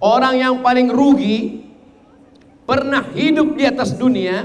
Orang yang paling rugi pernah hidup di atas dunia,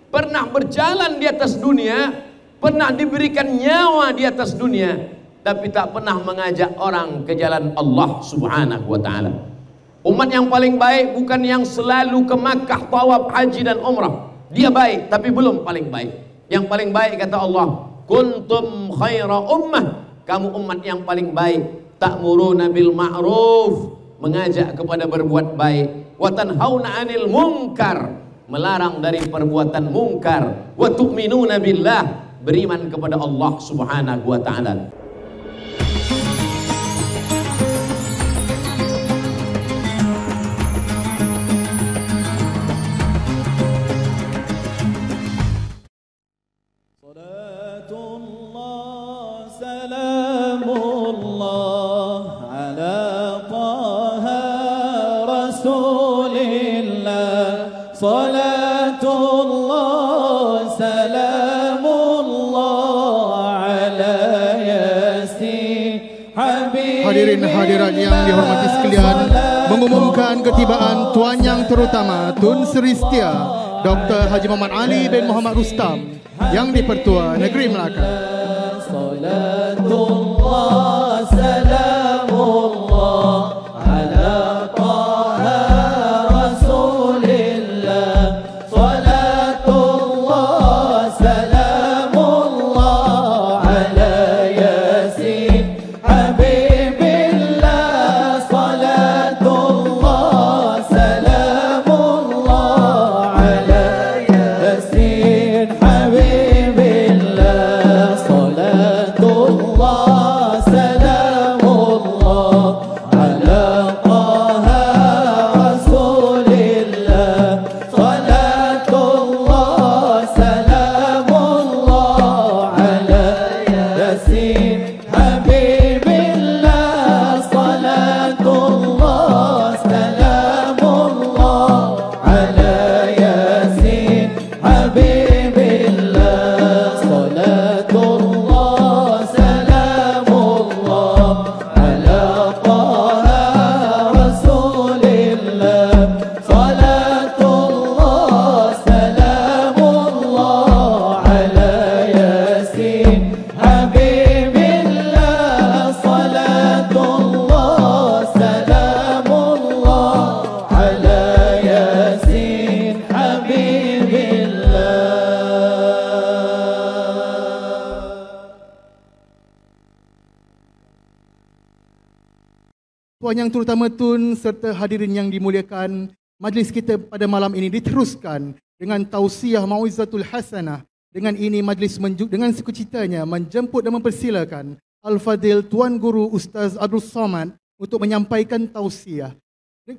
pernah berjalan di atas dunia, pernah diberikan nyawa di atas dunia, tapi tak pernah mengajak orang ke jalan Allah Subhanahu wa ta'ala. Umat yang paling baik bukan yang selalu ke Makkah, tawaf, haji dan umrah. Dia baik tapi belum paling baik. Yang paling baik kata Allah, kuntum khaira ummah, kamu umat yang paling baik. Ta'muruna bil ma'ruf, mengajak kepada berbuat baik. Wa tanhauna 'anil munkar, melarang dari perbuatan mungkar. Wa tu'minuna billah, beriman kepada Allah Subhanahu wa ta'ala. Hadirin hadirat yang dihormati sekalian, mengumumkan ketibaan Tuan Yang Terutama Tun Sri Setia Dr. Haji Muhammad Ali bin Muhammad Rustam yang di-Pertua Negeri Melaka. Salatullah salamullah ala taha rasulillah. Salatullah salamullah ala yasin habibillah. Salatullah salamullah ala yasin habibillah. Salatullah salamullah ala taha rasulillah. Salatullah salamullah ala yasin habibillah. Salatullah salamullah ala yasin habibillah. Salatullah salamullah ala taha rasulillah. Salatullah salamullah ala yasin habibillah. Salatullah salamullah ala yasin habibillah. Tuan Yang Terutama Tun serta hadirin yang dimuliakan, majlis kita pada malam ini diteruskan dengan tausiah mauizatul hasanah. Dengan ini majlis dengan sukacitanya menjemput dan mempersilakan Al-Fadil Tuan Guru Ustaz Abdul Somad untuk menyampaikan tausiah.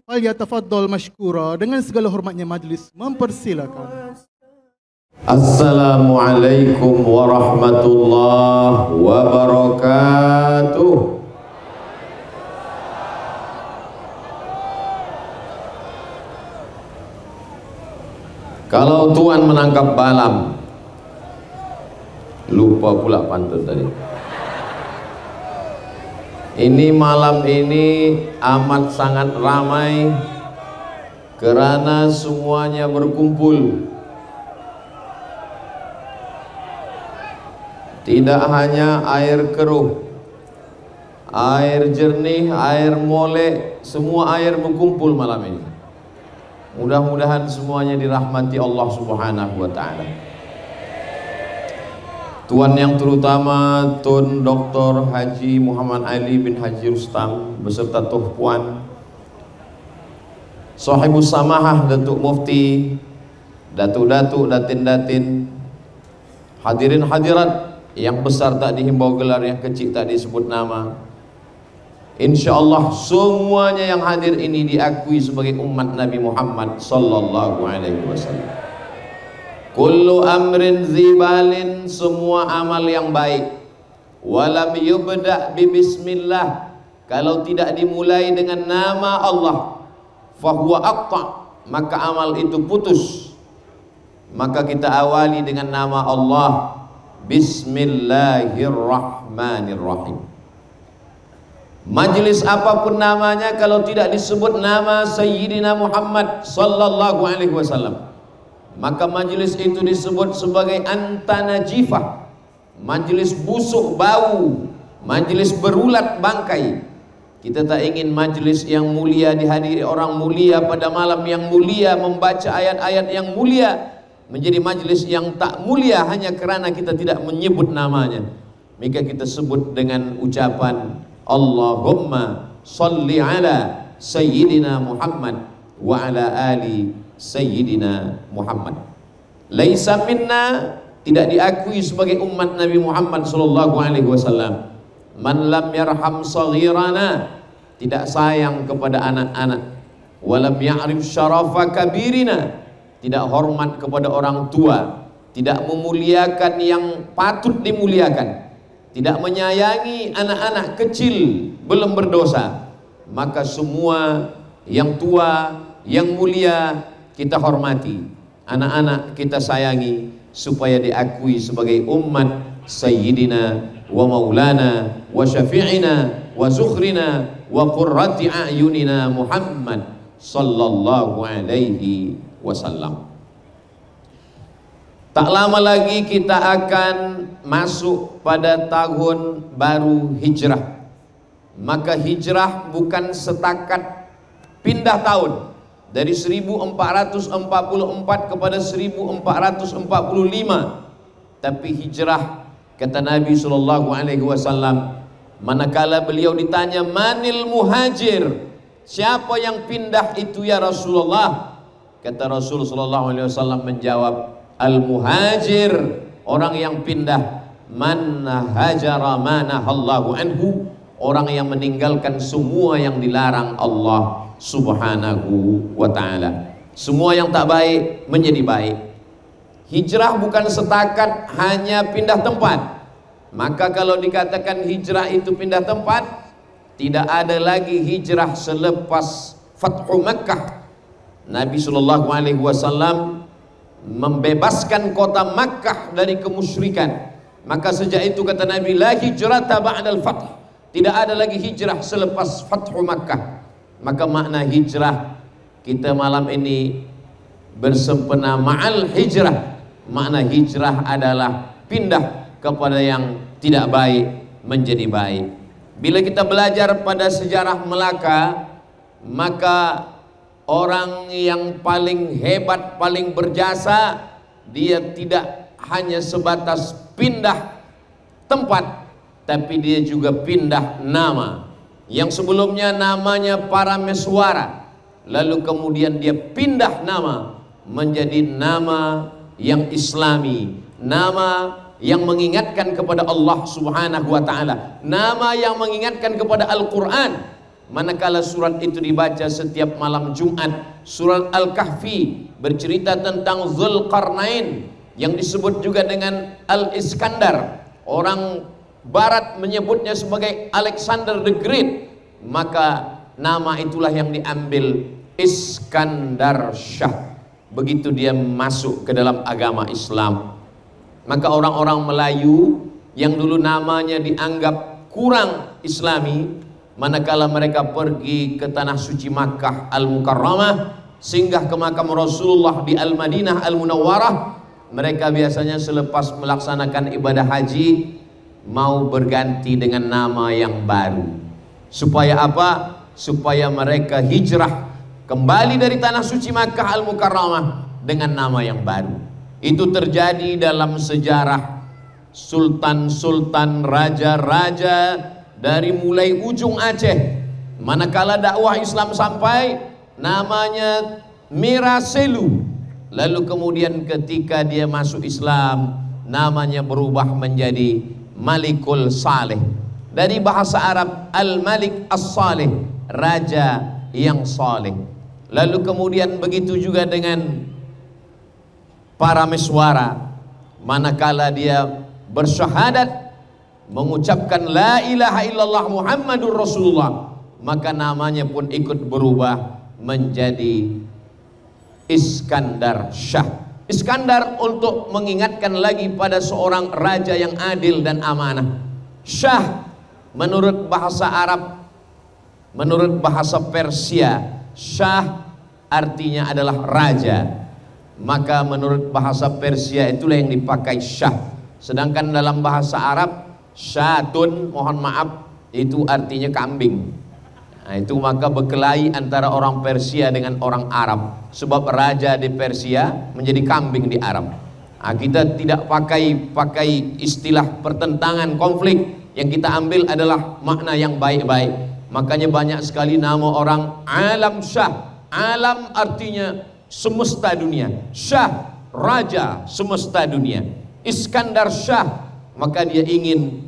Falyatafaddal mashkura, dengan segala hormatnya majlis mempersilakan. Assalamualaikum warahmatullahi wabarakatuh. Kalau Tuan menangkap balam, lupa pula pantun tadi. Ini malam ini amat sangat ramai kerana semuanya berkumpul. Tidak hanya air keruh, air jernih, air molek, semua air berkumpul malam ini. Mudah-mudahan semuanya dirahmati Allah Subhanahu wa ta'ala. Tuan Yang Terutama Tun Dr. Haji Muhammad Ali bin Haji Rustam beserta Tuh Puan, Sahibus Samahah Datuk Mufti, Datuk-datuk, datin-datin, hadirin hadirat yang besar tak dihimbau gelar, yang kecil tak disebut nama. InsyaAllah semuanya yang hadir ini diakui sebagai umat Nabi Muhammad sallallahu alaihi wasallam. Kullu amrin zibalin, semua amal yang baik, walam yubda' bi bismillah, kalau tidak dimulai dengan nama Allah, fahuwa aqta', maka amal itu putus. Maka kita awali dengan nama Allah, Bismillahirrahmanirrahim. Majelis apapun namanya, kalau tidak disebut nama Sayyidina Muhammad sallallahu alaihi wasallam, maka majelis itu disebut sebagai antanajifah, majelis busuk bau, majelis berulat bangkai. Kita tak ingin majelis yang mulia dihadiri orang mulia pada malam yang mulia, membaca ayat-ayat yang mulia, menjadi majelis yang tak mulia hanya kerana kita tidak menyebut namanya. Maka kita sebut dengan ucapan Allahumma salli ala Sayyidina Muhammad wa ala ali Sayyidina Muhammad. Laisa minna, tidak diakui sebagai umat Nabi Muhammad sallallahu alaihi wasallam, man lam yarham saghirana, tidak sayang kepada anak-anak, walam ya'rif syarafa kabirina, tidak hormat kepada orang tua, tidak memuliakan yang patut dimuliakan, tidak menyayangi anak-anak kecil belum berdosa, maka semua yang tua, yang mulia kita hormati, anak-anak kita sayangi, supaya diakui sebagai umat Sayyidina wa maulana wa syafi'ina wa zukhrina wa qurrati a'yunina Muhammad sallallahu alaihi wasallam. Tak lama lagi kita akan masuk pada tahun baru hijrah. Maka hijrah bukan setakat pindah tahun dari 1444 kepada 1445, tapi hijrah, kata Nabi sallallahu alaihi wasallam, manakala beliau ditanya manil muhajir, siapa yang pindah itu ya Rasulullah, kata Rasul sallallahu alaihi wasallam menjawab, al muhajir, orang yang pindah, man hajara manahallahu anhu, orang yang meninggalkan semua yang dilarang Allah subhanahu wa ta'ala. Semua yang tak baik menjadi baik. Hijrah bukan setakat hanya pindah tempat. Maka kalau dikatakan hijrah itu pindah tempat, tidak ada lagi hijrah selepas Fathu Makkah. Nabi sallallahu alaihi wasallam membebaskan kota Makkah dari kemusyrikan. Maka sejak itu kata Nabi, la hijrata ba'dal fath, tidak ada lagi hijrah selepas Fathu Makkah. Maka makna hijrah, kita malam ini bersempena ma'al hijrah. Makna hijrah adalah pindah kepada yang tidak baik menjadi baik. Bila kita belajar pada sejarah Melaka, maka orang yang paling hebat, paling berjasa, dia tidak hanya sebatas pindah tempat, tapi dia juga pindah nama. Yang sebelumnya namanya Parameswara, lalu kemudian dia pindah nama menjadi nama yang Islami, nama yang mengingatkan kepada Allah subhanahu wa ta'ala, nama yang mengingatkan kepada Al-Quran. Manakala surat itu dibaca setiap malam Jumat, surat Al-Kahfi bercerita tentang Zulkarnain, yang disebut juga dengan Al-Iskandar. Orang Barat menyebutnya sebagai Alexander the Great, maka nama itulah yang diambil Iskandar Shah. Begitu dia masuk ke dalam agama Islam, maka orang-orang Melayu yang dulu namanya dianggap kurang Islami, manakala mereka pergi ke tanah suci Makkah Al-Mukarramah, singgah ke makam Rasulullah di Al-Madinah Al-Munawwarah, mereka biasanya selepas melaksanakan ibadah haji mau berganti dengan nama yang baru. Supaya apa? Supaya mereka hijrah kembali dari tanah suci Makkah Al-Mukarramah dengan nama yang baru. Itu terjadi dalam sejarah sultan-sultan, raja-raja dari mulai ujung Aceh. Manakala dakwah Islam sampai, namanya Miraselu. Lalu kemudian ketika dia masuk Islam, namanya berubah menjadi Malikul Saleh. Dari bahasa Arab Al-Malik As-Saleh, raja yang saleh. Lalu kemudian begitu juga dengan Parameswara, manakala dia bersyahadat mengucapkan la ilaha illallah Muhammadur Rasulullah, maka namanya pun ikut berubah menjadi Iskandar Shah. Iskandar untuk mengingatkan lagi pada seorang raja yang adil dan amanah. Shah menurut bahasa Arab Menurut bahasa Persia, Syah artinya adalah raja. Maka menurut bahasa Persia itulah yang dipakai Syah. Sedangkan dalam bahasa Arab, syatun, mohon maaf, itu artinya kambing. Nah, itu maka berkelahi antara orang Persia dengan orang Arab. Sebab raja di Persia menjadi kambing di Arab. Nah, kita tidak pakai istilah pertentangan, konflik. Yang kita ambil adalah makna yang baik-baik. Makanya banyak sekali nama orang Alam Syah. Alam artinya semesta dunia. Syah, raja semesta dunia. Iskandar Syah, maka dia ingin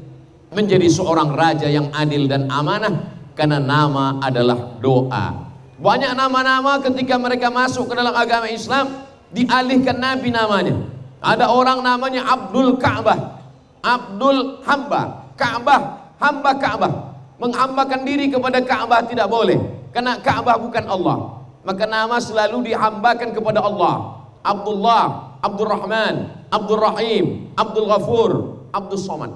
menjadi seorang raja yang adil dan amanah, karena nama adalah doa. Banyak nama-nama ketika mereka masuk ke dalam agama Islam dialihkan Nabi namanya. Ada orang namanya Abdul Ka'bah, Abdul Hamba, Ka'bah, hamba Ka'bah. Menghambakan diri kepada Ka'bah tidak boleh, karena Ka'bah bukan Allah. Maka nama selalu dihambakan kepada Allah. Abdullah, Abdul Rahman, Abdul Rahim, Abdul Ghafur, Abdul Somad.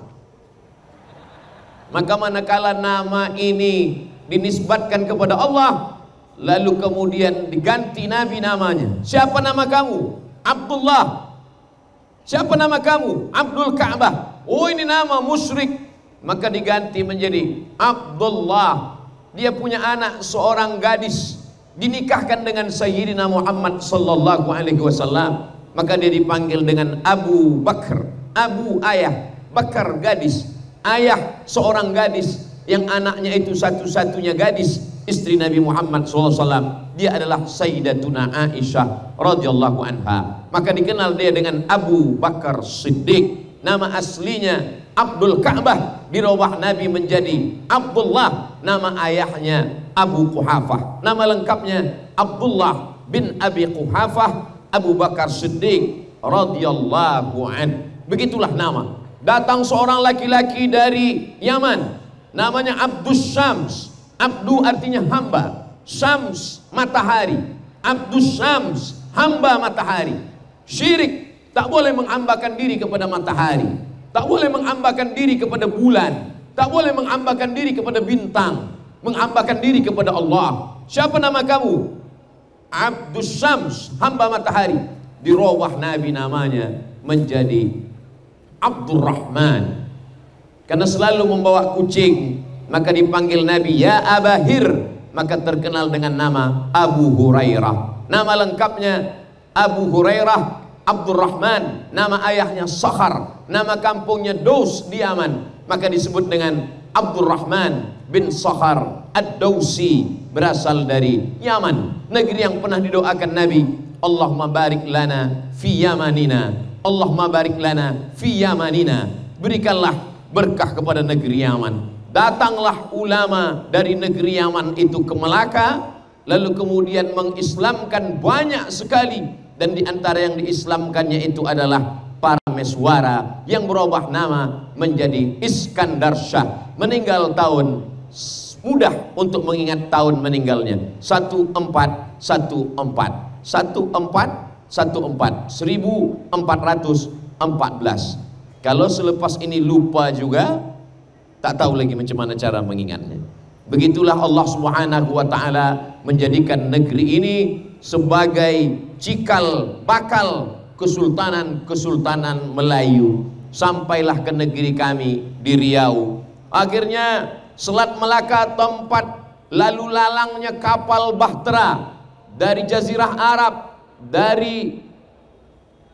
Maka manakala nama ini dinisbatkan kepada Allah, lalu kemudian diganti Nabi namanya. Siapa nama kamu? Abdullah. Siapa nama kamu? Abdul Ka'bah. Oh, ini nama musyrik. Maka diganti menjadi Abdullah. Dia punya anak seorang gadis, dinikahkan dengan Sayyidina Muhammad sallallahu alaihi wasallam. Maka dia dipanggil dengan Abu Bakar. Abu ayah, Bakar gadis. Ayah seorang gadis yang anaknya itu satu-satunya gadis, istri Nabi Muhammad SAW. Dia adalah Sayyidatuna Aisyah radhiyallahu anha. Maka dikenal dia dengan Abu Bakar Siddiq. Nama aslinya Abdul Ka'bah, dirubah Nabi menjadi Abdullah. Nama ayahnya Abu Quhafah. Nama lengkapnya Abdullah bin Abi Quhafah Abu Bakar Siddiq radhiyallahu an. Begitulah nama. Datang seorang laki-laki dari Yaman, namanya Abdus Syams. Abdu artinya hamba, Syams matahari. Abdus Syams, hamba matahari. Syirik, tak boleh menghambakan diri kepada matahari, tak boleh menghambakan diri kepada bulan, tak boleh menghambakan diri kepada bintang, menghambakan diri kepada Allah. Siapa nama kamu? Abdus Syams, hamba matahari. Dirubah Nabi namanya menjadi Abdurrahman. Karena selalu membawa kucing, maka dipanggil Nabi ya Abahir. Maka terkenal dengan nama Abu Hurairah. Nama lengkapnya Abu Hurairah Abdurrahman. Nama ayahnya Sakhar. Nama kampungnya Daus di Yaman. Maka disebut dengan Abdurrahman bin Sakhar Ad-Dausi, berasal dari Yaman, negeri yang pernah didoakan Nabi, Allahumma barik lana fi Yamanina, Allahumma barik lana fi Yamanina. Berikanlah berkah kepada negeri Yaman. Datanglah ulama dari negeri Yaman itu ke Melaka, lalu kemudian mengislamkan banyak sekali. Dan di antara yang diislamkannya itu adalah para meswara yang berubah nama menjadi Iskandar Syah. Meninggal tahun, mudah untuk mengingat tahun meninggalnya, 1414. Kalau selepas ini lupa juga, tak tahu lagi macam mana cara mengingatnya. Begitulah Allah Subhanahu wa taala menjadikan negeri ini sebagai cikal bakal kesultanan Melayu. Sampailah ke negeri kami di Riau. Akhirnya Selat Melaka tempat lalu lalangnya kapal bahtera dari Jazirah Arab, dari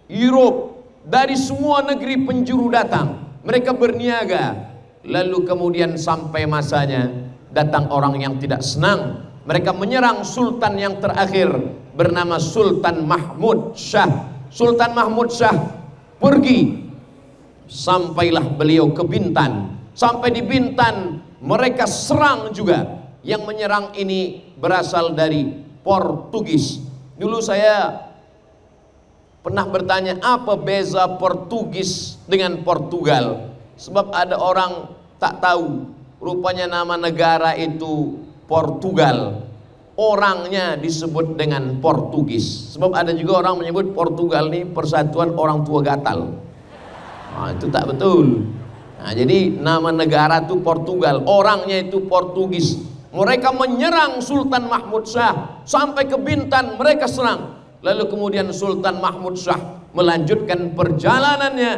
Europe, dari semua negeri penjuru datang. Mereka berniaga. Lalu kemudian sampai masanya, datang orang yang tidak senang. Mereka menyerang sultan yang terakhir bernama Sultan Mahmud Syah. Sultan Mahmud Syah pergi, sampailah beliau ke Bintan. Sampai di Bintan mereka serang juga. Yang menyerang ini berasal dari Portugis. Dulu saya pernah bertanya, apa beza Portugis dengan Portugal? Sebab ada orang tak tahu, rupanya nama negara itu Portugal, orangnya disebut dengan Portugis. Sebab ada juga orang menyebut Portugal ini persatuan orang tua gatal. Nah, itu tak betul. Nah, jadi nama negara itu Portugal, orangnya itu Portugis. Mereka menyerang Sultan Mahmud Shah sampai ke Bintan, mereka serang. Lalu kemudian Sultan Mahmud Shah melanjutkan perjalanannya,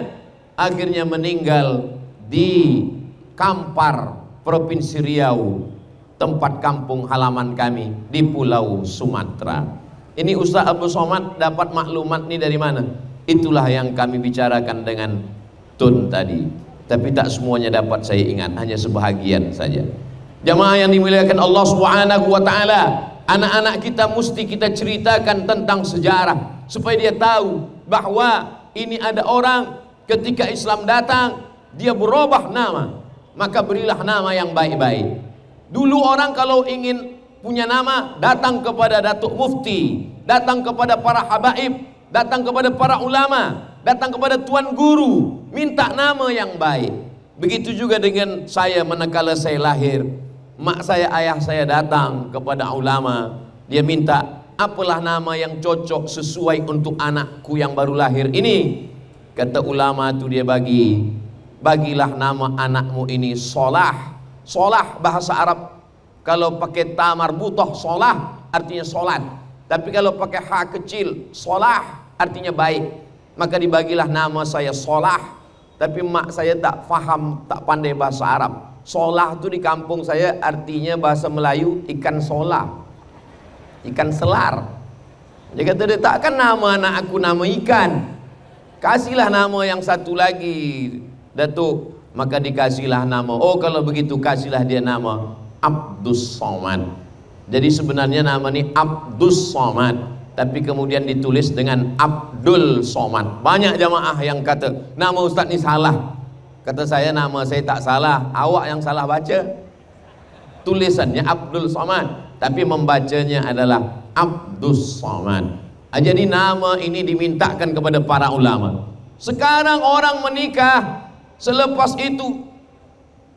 akhirnya meninggal di Kampar, Provinsi Riau, tempat kampung halaman kami di Pulau Sumatera. Ini Ustaz Abdul Somad dapat maklumat ini dari mana? Itulah yang kami bicarakan dengan Tun tadi. Tapi tak semuanya dapat saya ingat, hanya sebahagian saja. Jamaah yang dimuliakan Allah Subhanahu wa taala, anak-anak kita mesti kita ceritakan tentang sejarah supaya dia tahu bahwa ini ada orang ketika Islam datang dia berubah nama, maka berilah nama yang baik-baik. Dulu orang kalau ingin punya nama datang kepada Datuk Mufti, datang kepada para habaib, datang kepada para ulama, datang kepada tuan guru, minta nama yang baik. Begitu juga dengan saya, manakala saya lahir, mak saya, ayah saya datang kepada ulama, dia minta apalah nama yang cocok sesuai untuk anakku yang baru lahir ini. Kata ulama itu dia bagilah nama anakmu ini Solah. Solah bahasa Arab kalau pakai ta marbutoh solah artinya solat, tapi kalau pakai ha kecil solah artinya baik. Maka dibagilah nama saya Solah. Tapi mak saya tak faham, tak pandai bahasa Arab. Solah itu di kampung saya artinya bahasa Melayu ikan solah, ikan selar. Dia kata dia takkan nama anak aku nama ikan, kasihlah nama yang satu lagi Datuk. Maka dikasihlah nama, oh kalau begitu kasihlah dia nama Abdus Somad. Jadi sebenarnya nama ini Abdus Somad, tapi kemudian ditulis dengan Abdul Somad. Banyak jamaah yang kata nama Ustaz ini salah. Kata saya, nama saya tak salah, awak yang salah baca. Tulisannya Abdul Somad, tapi membacanya adalah Abdus Somad. Jadi nama ini dimintakan kepada para ulama. Sekarang orang menikah, selepas itu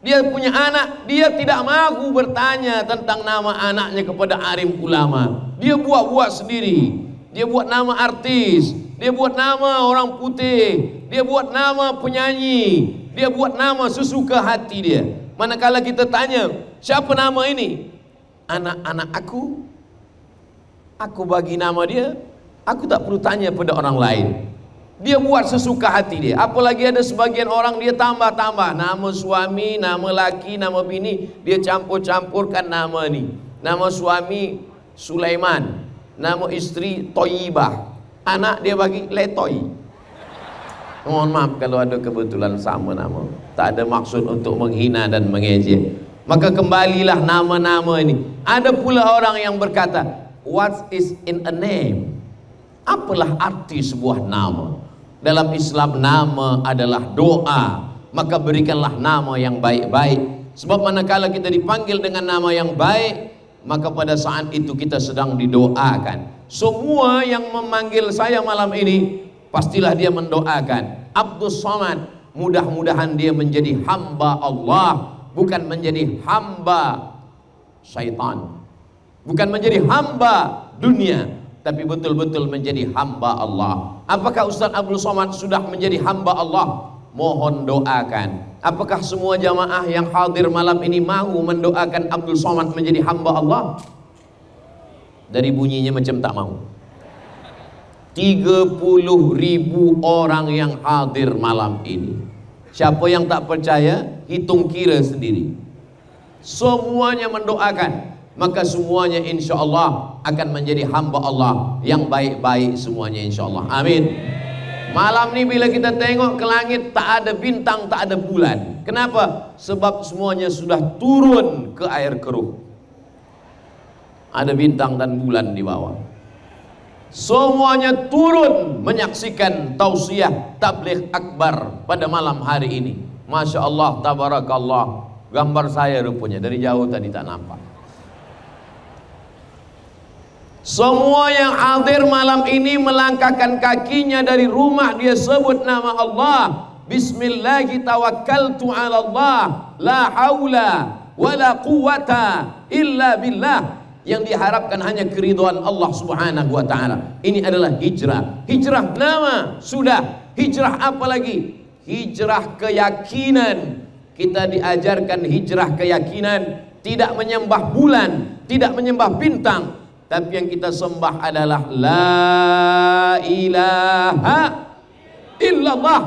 dia punya anak, dia tidak mahu bertanya tentang nama anaknya kepada alim ulama. Dia buat-buat sendiri. Dia buat nama artis, dia buat nama orang putih, dia buat nama penyanyi, dia buat nama sesuka hati dia. Manakala kita tanya, siapa nama ini? Anak-anak aku bagi nama dia, aku tak perlu tanya pada orang lain. Dia buat sesuka hati dia. Apalagi ada sebagian orang dia tambah-tambah nama suami, nama laki, nama bini, dia campur-campurkan nama ni. Nama suami Sulaiman, nama isteri Toyibah, anak dia bagi Letoy. Mohon maaf kalau ada kebetulan sama nama, tak ada maksud untuk menghina dan mengejek. Maka kembalilah nama-nama ini. Ada pula orang yang berkata, what is in a name? Apalah arti sebuah nama? Dalam Islam nama adalah doa, maka berikanlah nama yang baik-baik. Sebab manakala kita dipanggil dengan nama yang baik, maka pada saat itu kita sedang didoakan. Semua yang memanggil saya malam ini, pastilah dia mendoakan Abdus Somad, mudah-mudahan dia menjadi hamba Allah, bukan menjadi hamba syaitan, bukan menjadi hamba dunia, tapi betul-betul menjadi hamba Allah. Apakah Ustaz Abdul Somad sudah menjadi hamba Allah? Mohon doakan. Apakah semua jamaah yang hadir malam ini mahu mendoakan Abdul Somad menjadi hamba Allah? Dari bunyinya macam tak mahu. 30.000 orang yang hadir malam ini. Siapa yang tak percaya, hitung kira sendiri. Semuanya mendoakan, maka semuanya insya Allah akan menjadi hamba Allah yang baik-baik semuanya insya Allah. Amin. Malam ni bila kita tengok ke langit, tak ada bintang, tak ada bulan. Kenapa? Sebab semuanya sudah turun ke air keruh. Ada bintang dan bulan di bawah. Semuanya turun menyaksikan tausiah tabligh akbar pada malam hari ini. Masya Allah, tabarakallah. Gambar saya rupanya dari jauh tadi tak nampak. Semua yang hadir malam ini melangkahkan kakinya dari rumah, dia sebut nama Allah. Bismillahi tawakkaltu ala Allah, la haula wala quwata illa billah. Yang diharapkan hanya keridhaan Allah Subhanahu wa taala. Ini adalah hijrah. Hijrah nama sudah. Hijrah apa lagi? Hijrah keyakinan. Kita diajarkan hijrah keyakinan tidak menyembah bulan, tidak menyembah bintang, tapi yang kita sembah adalah la ilaha illallah.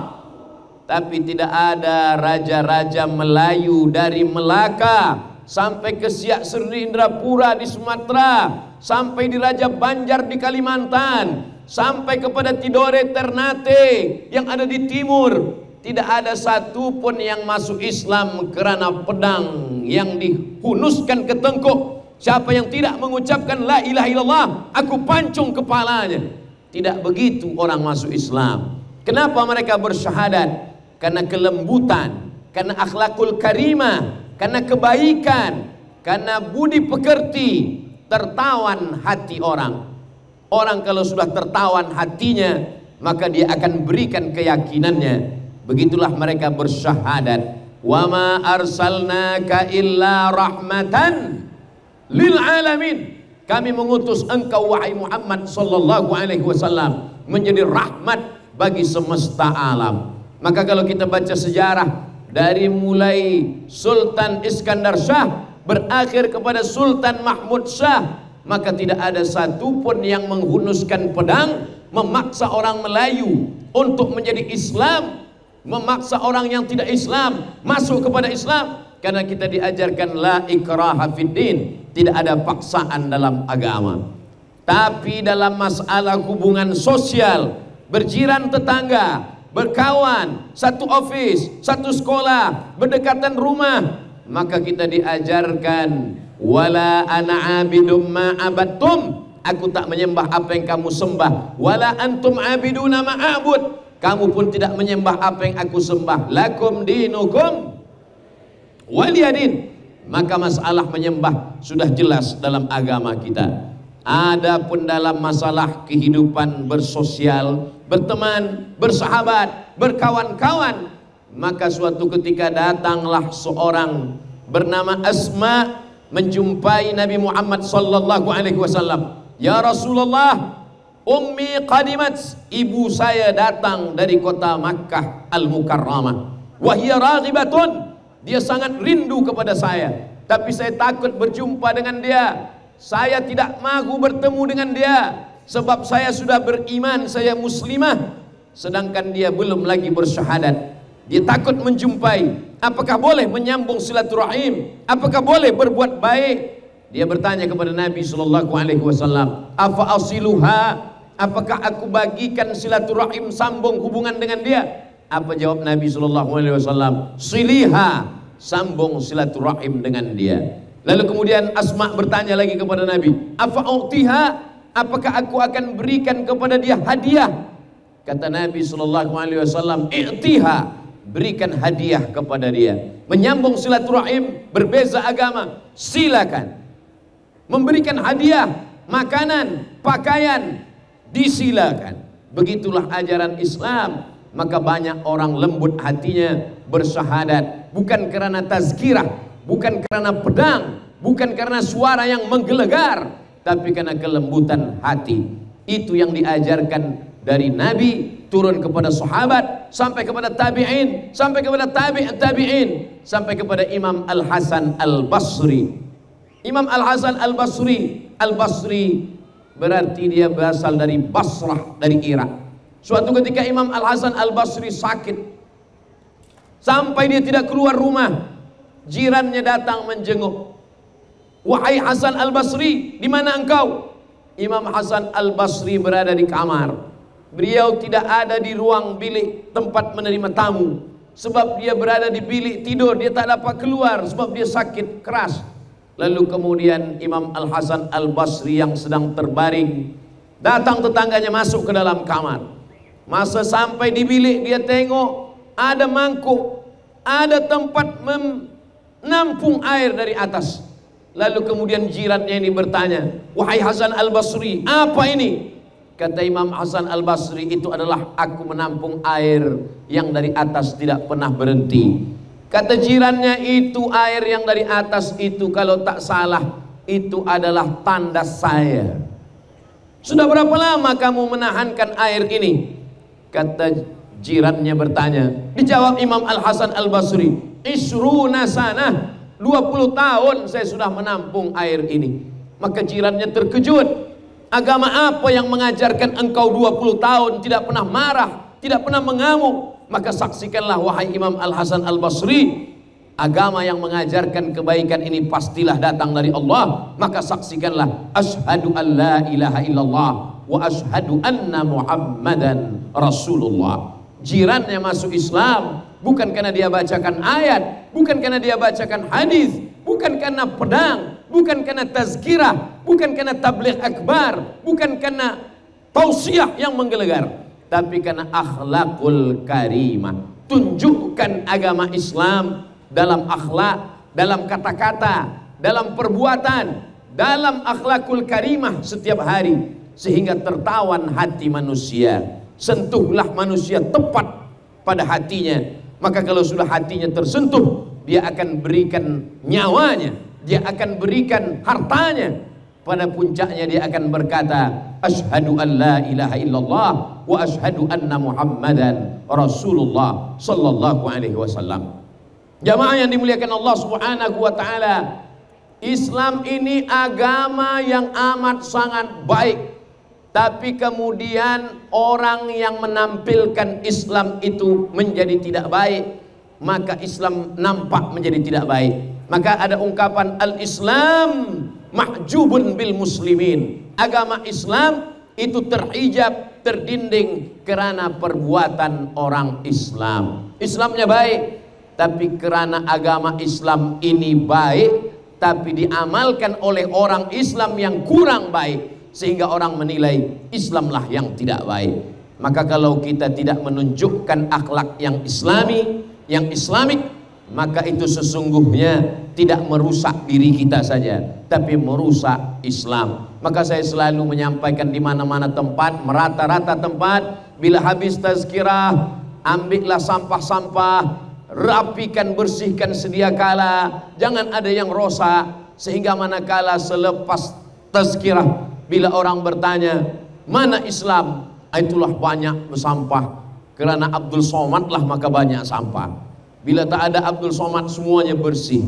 Tapi tidak ada raja-raja Melayu dari Melaka sampai ke Siak Seri Indrapura di Sumatera, sampai di Raja Banjar di Kalimantan, sampai kepada Tidore Ternate yang ada di timur. Tidak ada satupun yang masuk Islam kerana pedang yang dihunuskan ke tengkuk. Siapa yang tidak mengucapkan la ilaha illallah, aku pancung kepalanya. Tidak begitu orang masuk Islam. Kenapa mereka bersyahadat? Karena kelembutan, karena akhlakul karimah, karena kebaikan, karena budi pekerti, tertawan hati orang. Orang kalau sudah tertawan hatinya, maka dia akan berikan keyakinannya. Begitulah mereka bersyahadat. Wa ma arsalnaka illa rahmatan lil alamin. Kami mengutus engkau wahai Muhammad sallallahu alaihi wasallam menjadi rahmat bagi semesta alam. Maka kalau kita baca sejarah dari mulai Sultan Iskandar Shah berakhir kepada Sultan Mahmud Shah, maka tidak ada satupun yang menghunuskan pedang memaksa orang Melayu untuk menjadi Islam, memaksa orang yang tidak Islam masuk kepada Islam. Karena kita diajarkan la ikraha fiddin, tidak ada paksaan dalam agama. Tapi dalam masalah hubungan sosial, berjiran tetangga, berkawan, satu office, satu sekolah, berdekatan rumah, maka kita diajarkan wala ana abidum ma abattum, aku tak menyembah apa yang kamu sembah, wala antum abiduna ma a'bud, kamu pun tidak menyembah apa yang aku sembah, lakum dinukum waliyadin. Maka masalah menyembah sudah jelas dalam agama kita. Adapun dalam masalah kehidupan bersosial, berteman, bersahabat, berkawan-kawan, maka suatu ketika datanglah seorang bernama Asma menjumpai Nabi Muhammad sallallahu alaihi wasallam. Ya Rasulullah, ummi qadimat, ibu saya datang dari kota Makkah Al-Mukarramah. Wa hiya raghibatun, dia sangat rindu kepada saya, tapi saya takut berjumpa dengan dia. Saya tidak mahu bertemu dengan dia sebab saya sudah beriman, saya muslimah, sedangkan dia belum lagi bersyahadat. Dia takut menjumpai. Apakah boleh menyambung silaturahim? Apakah boleh berbuat baik? Dia bertanya kepada Nabi sallallahu alaihi wasallam, "Afa asiluha?" Apakah aku bagikan silaturahim, sambung hubungan dengan dia? Apa jawab Nabi sallallahu alaihi wasallam? "Siliha." Sambung silaturahim dengan dia. Lalu kemudian Asma bertanya lagi kepada Nabi, "Afa utiha?" Apakah aku akan berikan kepada dia hadiah? Kata Nabi sallallahu alaihi wasallam, "I'tiha." Berikan hadiah kepada dia. Menyambung silaturahim, berbeza agama, silakan. Memberikan hadiah, makanan, pakaian, disilakan. Begitulah ajaran Islam. Maka banyak orang lembut hatinya bersyahadat, bukan karena tazkirah, bukan karena pedang, bukan karena suara yang menggelegar, tapi karena kelembutan hati. Itu yang diajarkan dari Nabi, turun kepada sahabat, sampai kepada tabi'in, sampai kepada tabi'in, sampai kepada Imam Al-Hasan Al-Basri. Imam Al-Hasan Al-Basri, Al-Basri berarti dia berasal dari Basrah, dari Irak. Suatu ketika Imam Al-Hasan Al-Basri sakit, sampai dia tidak keluar rumah. Jirannya datang menjenguk. "Wahai Hasan Al-Basri, di mana engkau?" Imam Hasan Al-Basri berada di kamar. Beliau tidak ada di ruang bilik tempat menerima tamu, sebab dia berada di bilik tidur. Dia tak dapat keluar sebab dia sakit keras. Lalu kemudian Imam Al-Hasan Al-Basri yang sedang terbaring, datang tetangganya masuk ke dalam kamar. Masa sampai di bilik, dia tengok ada mangkuk, ada tempat menampung air dari atas. Lalu kemudian jirannya ini bertanya, "Wahai Hasan Al-Basri, apa ini?" Kata Imam Hasan Al-Basri, "Itu adalah aku menampung air yang dari atas tidak pernah berhenti." Kata jirannya, "Itu air yang dari atas itu kalau tak salah itu adalah tanda saya. Sudah berapa lama kamu menahankan air ini?" Kata jirannya bertanya, dijawab Imam Al-Hasan Al-Basri, "Isruna sanah." 20 tahun saya sudah menampung air ini. Maka jirannya terkejut. Agama apa yang mengajarkan engkau 20 tahun tidak pernah marah, tidak pernah mengamuk? Maka saksikanlah wahai Imam Al-Hasan Al-Basri, agama yang mengajarkan kebaikan ini pastilah datang dari Allah. Maka saksikanlah, asyhadu an la ilaha illallah wa asyhadu anna Muhammadan Rasulullah. Jirannya masuk Islam bukan karena dia bacakan ayat, bukan karena dia bacakan hadis, bukan karena pedang, bukan karena tazkirah, bukan karena tabligh akbar, bukan karena tausiah yang menggelegar, tapi karena akhlakul karimah. Tunjukkan agama Islam dalam akhlak, dalam kata-kata, dalam perbuatan, dalam akhlakul karimah setiap hari, sehingga tertawan hati manusia. Sentuhlah manusia tepat pada hatinya. Maka kalau sudah hatinya tersentuh, dia akan berikan nyawanya, dia akan berikan hartanya. Pada puncaknya dia akan berkata, asyhadu an la ilaha illallah wa asyhadu anna Muhammadan Rasulullah sallallahu alaihi wasallam. Jamaah yang dimuliakan Allah Subhanahu wa taala, Islam ini agama yang amat sangat baik. Tapi kemudian orang yang menampilkan Islam itu menjadi tidak baik, maka Islam nampak menjadi tidak baik. Maka ada ungkapan al-Islam mahjubun bil muslimin. Agama Islam itu terhijab, terdinding karena perbuatan orang Islam. Islamnya baik, tapi karena agama Islam ini baik, tapi diamalkan oleh orang Islam yang kurang baik, sehingga orang menilai Islamlah yang tidak baik. Maka kalau kita tidak menunjukkan akhlak yang islami, yang islamik, maka itu sesungguhnya tidak merusak diri kita saja, tapi merusak Islam. Maka saya selalu menyampaikan di mana-mana tempat, merata-rata tempat, bila habis tazkirah, ambillah sampah-sampah, rapikan, bersihkan sedia kala, jangan ada yang rosak, sehingga manakala selepas tazkirah, bila orang bertanya, mana Islam? Itulah banyak sampah. Kerana Abdul Somad lah maka banyak sampah. Bila tak ada Abdul Somad semuanya bersih.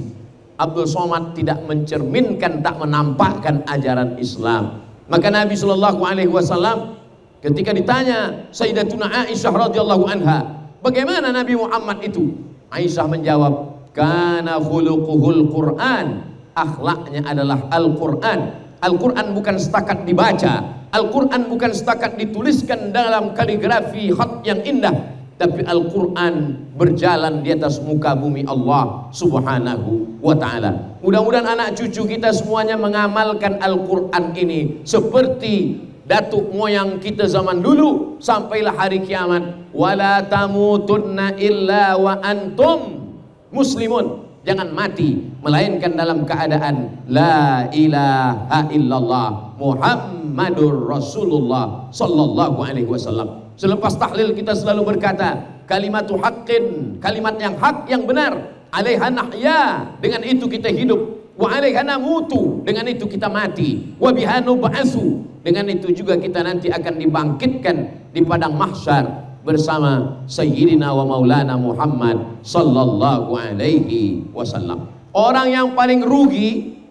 Abdul Somad tidak mencerminkan, tak menampakkan ajaran Islam. Maka Nabi SAW ketika ditanya Sayyidatuna Aisyah radhiyallahu anha, bagaimana Nabi Muhammad itu? Aisyah menjawab, kana khuluquhul Quran, akhlaknya adalah Al-Quran. Al-Quran bukan setakat dibaca, Al-Quran bukan setakat dituliskan dalam kaligrafi khat yang indah, tapi Al-Quran berjalan di atas muka bumi Allah Subhanahu wa ta'ala. Mudah-mudahan anak cucu kita semuanya mengamalkan Al-Quran ini seperti datuk moyang kita zaman dulu, sampailah hari kiamat. Wala tamutunna illa wa antum muslimun. Jangan mati melainkan dalam keadaan la ilaha illallah Muhammadur Rasulullah sallallahu alaihi wasallam. Selepas tahlil kita selalu berkata kalimatu haqqin, kalimat yang hak, yang benar. Alaiha nahya, dengan itu kita hidup. Wa alaiha namutu, dengan itu kita mati. Wa biha nub'atsu, dengan itu juga kita nanti akan dibangkitkan di padang mahsyar bersama Sayyidina wa Maulana Muhammad sallallahu alaihi wasallam. Orang yang paling rugi,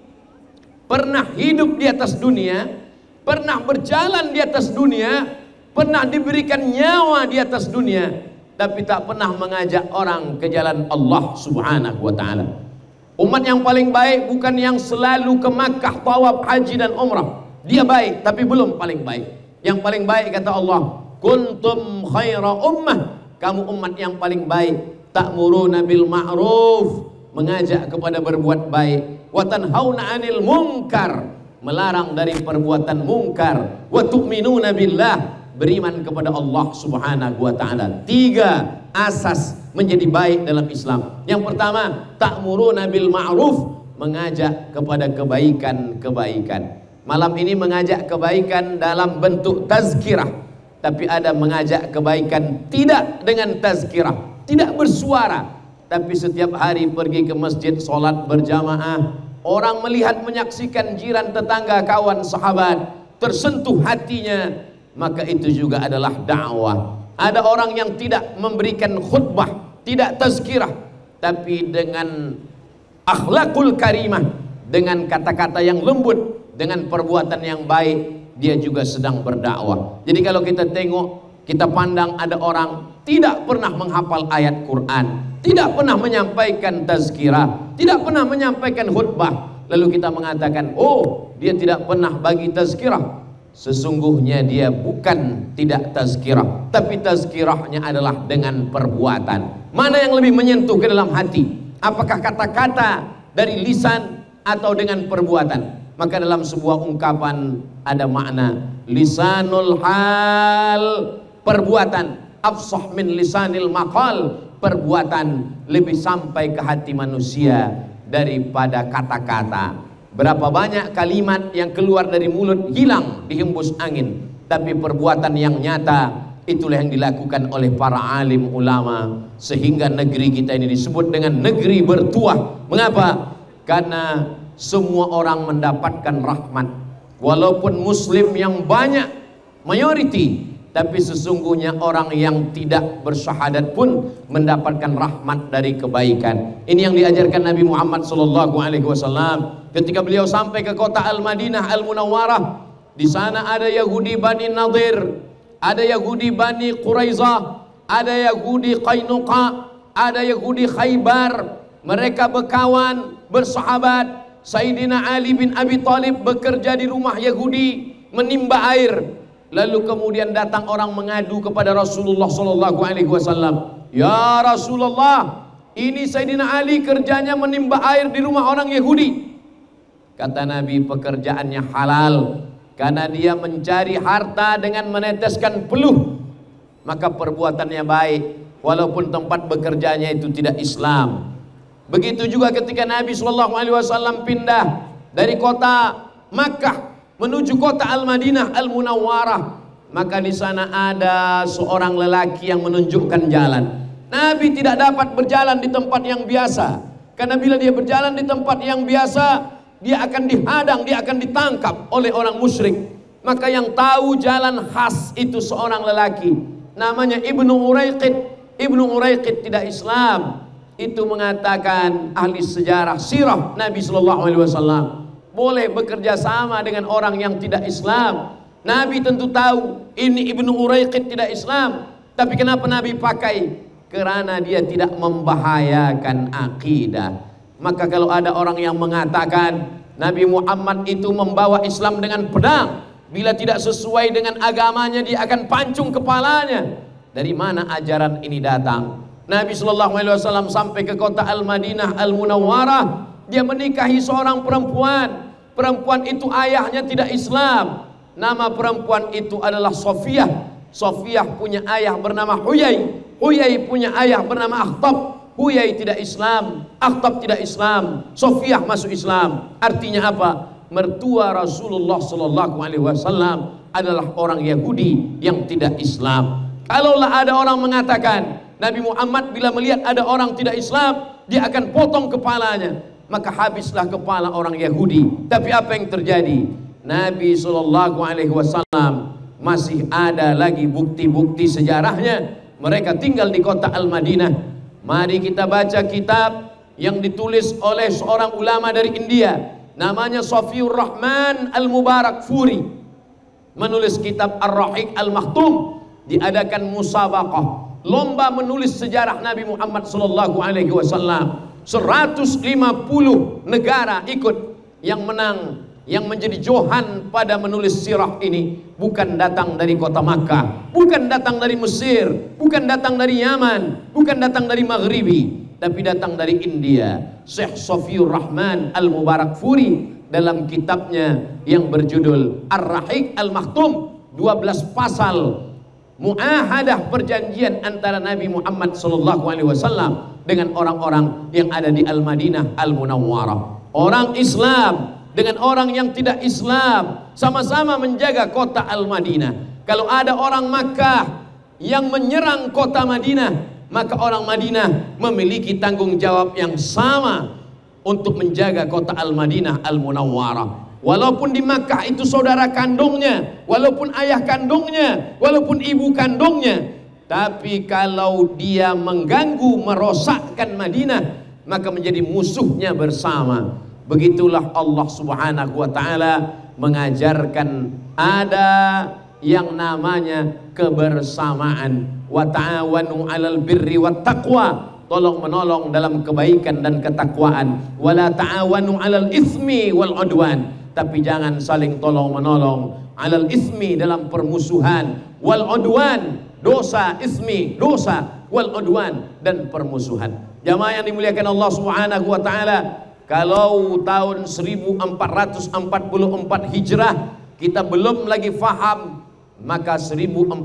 pernah hidup di atas dunia, pernah berjalan di atas dunia, pernah diberikan nyawa di atas dunia, tapi tak pernah mengajak orang ke jalan Allah Subhanahu wa ta'ala. Umat yang paling baik bukan yang selalu ke Makkah tawaf haji dan umrah. Dia baik tapi belum paling baik. Yang paling baik kata Allah, kuntum khaira ummah, kamu umat yang paling baik. Ta'muruna bil ma'ruf, mengajak kepada berbuat baik. Wa tanhauna 'anil munkar, melarang dari perbuatan mungkar. Wa tu'minuna billah, beriman kepada Allah Subhanahu wa ta'ala. 3 asas menjadi baik dalam Islam. Yang pertama, ta'muruna bil ma'ruf, mengajak kepada kebaikan-kebaikan. Malam ini mengajak kebaikan dalam bentuk tazkirah, tapi ada mengajak kebaikan tidak dengan tazkirah, tidak bersuara, tapi setiap hari pergi ke masjid, sholat berjamaah, orang melihat, menyaksikan, jiran, tetangga, kawan, sahabat tersentuh hatinya, maka itu juga adalah dakwah. Ada orang yang tidak memberikan khutbah, tidak tazkirah, tapi dengan akhlakul karimah, dengan kata-kata yang lembut, dengan perbuatan yang baik, dia juga sedang berdakwah. Jadi kalau kita tengok, kita pandang ada orang tidak pernah menghafal ayat Quran, tidak pernah menyampaikan tazkirah, tidak pernah menyampaikan khutbah, lalu kita mengatakan, oh, dia tidak pernah bagi tazkirah. Sesungguhnya dia bukan tidak tazkirah, tapi tazkirahnya adalah dengan perbuatan. Mana yang lebih menyentuh ke dalam hati? Apakah kata-kata dari lisan atau dengan perbuatan? Maka dalam sebuah ungkapan ada makna lisanul hal, perbuatan, afsah min lisanil maqal, perbuatan lebih sampai ke hati manusia daripada kata-kata. Berapa banyak kalimat yang keluar dari mulut hilang dihembus angin, tapi perbuatan yang nyata itulah yang dilakukan oleh para alim ulama, sehingga negeri kita ini disebut dengan negeri bertuah. Mengapa? Karena semua orang mendapatkan rahmat, walaupun muslim yang banyak, mayoriti, tapi sesungguhnya orang yang tidak bersyahadat pun mendapatkan rahmat dari kebaikan. Ini yang diajarkan Nabi Muhammad SAW ketika beliau sampai ke kota Al-Madinah Al-Munawwarah. Di sana ada Yahudi Bani Nadir, ada Yahudi Bani Quraizah, ada Yahudi Qainuqa, ada Yahudi Khaybar. Mereka berkawan, bersahabat. Sayyidina Ali bin Abi Thalib bekerja di rumah Yahudi, menimba air. Lalu kemudian datang orang mengadu kepada Rasulullah SAW. Ya Rasulullah, ini Sayyidina Ali kerjanya menimba air di rumah orang Yahudi. Kata Nabi, pekerjaannya halal, karena dia mencari harta dengan meneteskan peluh, maka perbuatannya baik, walaupun tempat bekerjanya itu tidak Islam. Begitu juga ketika Nabi SAW pindah dari kota Makkah menuju kota Al-Madinah Al-Munawwarah, maka di sana ada seorang lelaki yang menunjukkan jalan. Nabi tidak dapat berjalan di tempat yang biasa, karena bila dia berjalan di tempat yang biasa, dia akan dihadang, dia akan ditangkap oleh orang musyrik. Maka yang tahu jalan khas itu seorang lelaki, namanya Ibnu Uraiqid. Ibnu Uraiqid tidak Islam. Itu mengatakan ahli sejarah sirah Nabi SAW, boleh bekerja sama dengan orang yang tidak Islam. Nabi tentu tahu ini Ibnu Uraiqid tidak Islam, tapi kenapa Nabi pakai? Karena dia tidak membahayakan akidah. Maka kalau ada orang yang mengatakan Nabi Muhammad itu membawa Islam dengan pedang, bila tidak sesuai dengan agamanya dia akan pancung kepalanya, dari mana ajaran ini datang? Nabi SAW sampai ke kota Al-Madinah Al-Munawwarah, dia menikahi seorang perempuan. Perempuan itu ayahnya tidak Islam. Nama perempuan itu adalah Sofiyah. Sofiyah punya ayah bernama Huyai. Huyai punya ayah bernama Akhtab. Huyai tidak Islam, Akhtab tidak Islam, Sofiyah masuk Islam. Artinya apa? Mertua Rasulullah SAW adalah orang Yahudi yang tidak Islam. Kalaulah ada orang mengatakan Nabi Muhammad bila melihat ada orang tidak Islam, dia akan potong kepalanya, maka habislah kepala orang Yahudi. Tapi apa yang terjadi? Nabi SAW masih ada lagi bukti-bukti sejarahnya. Mereka tinggal di kota Al-Madinah. Mari kita baca kitab yang ditulis oleh seorang ulama dari India, namanya Safiur Rahman Al-Mubarak Furi. Menulis kitab Ar-Rahiq Al-Makhtum. Diadakan musabaqah, lomba menulis sejarah Nabi Muhammad SAW. 150 negara ikut. Yang menang, yang menjadi johan pada menulis sirah ini, bukan datang dari kota Makkah, bukan datang dari Mesir, bukan datang dari Yaman, bukan datang dari Maghribi, tapi datang dari India. Syekh Safiur Rahman Al-Mubarak Furi dalam kitabnya yang berjudul Ar-Rahiq Al-Makhtum, 12 pasal muahadah, perjanjian antara Nabi Muhammad SAW dengan orang-orang yang ada di Al-Madinah Al-Munawwarah. Orang Islam dengan orang yang tidak Islam sama-sama menjaga kota Al-Madinah. Kalau ada orang Makkah yang menyerang kota Madinah, maka orang Madinah memiliki tanggung jawab yang sama untuk menjaga kota Al-Madinah Al-Munawwarah. Walaupun di Makkah itu saudara kandungnya, walaupun ayah kandungnya, walaupun ibu kandungnya, tapi kalau dia mengganggu, merosakkan Madinah, maka menjadi musuhnya bersama. Begitulah Allah Subhanahu wa taala mengajarkan ada yang namanya kebersamaan. Wa ta'awanu 'alal birri wat taqwa, tolong menolong dalam kebaikan dan ketakwaan. Wala ta'awanu 'alal itsmi wal 'udwan, tapi jangan saling tolong menolong 'alal itsmi dalam permusuhan, wal 'udwan dosa, ismi dosa, wal 'udwan dan permusuhan. Jamaah yang dimuliakan Allah Subhanahu wa taala, kalau tahun 1444 Hijrah kita belum lagi faham, maka 1445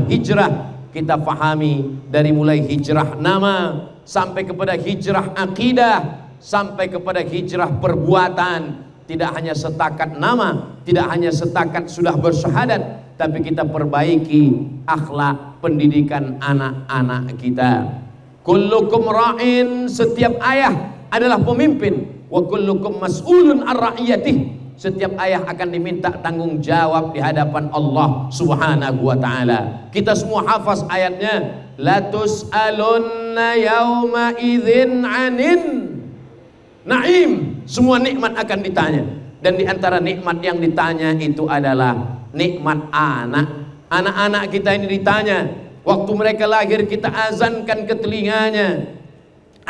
Hijrah kita fahami, dari mulai hijrah nama sampai kepada hijrah akidah, sampai kepada hijrah perbuatan. Tidak hanya setakat nama, tidak hanya setakat sudah bersyahadat, tapi kita perbaiki akhlak pendidikan anak-anak kita. Kullukum ra'in, setiap ayah adalah pemimpin. Wa kullukum mas'ulun an ra'iyatih, setiap ayah akan diminta tanggung jawab di hadapan Allah Subhanahu wa taala. Kita semua hafaz ayatnya, la tus'alunna yauma idzin 'anin na'im. Semua nikmat akan ditanya, dan di antara nikmat yang ditanya itu adalah nikmat anak. Anak-anak kita ini ditanya, waktu mereka lahir kita azankan ke telinganya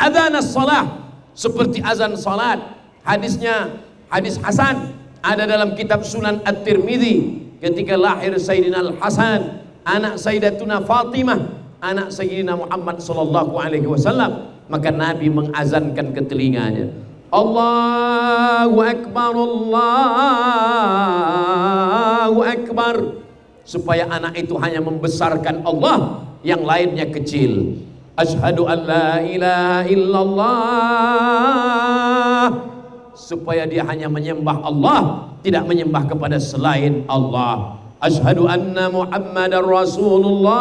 adzan as-salah, seperti azan salat. Hadisnya hadis hasan, ada dalam kitab Sunan At-Tirmidzi. Ketika lahir Sayyidina Al-Hasan, anak Sayyidatuna Fatimah, anak Sayyidina Muhammad sallallahu alaihi wasallam, maka Nabi mengazankan ke telinganya, Allahu Akbar, Allahu Akbar, supaya anak itu hanya membesarkan Allah, yang lainnya kecil. Asyhadu an la ilaha illallah, supaya dia hanya menyembah Allah, tidak menyembah kepada selain Allah. Asyhadu anna Muhammadar Rasulullah,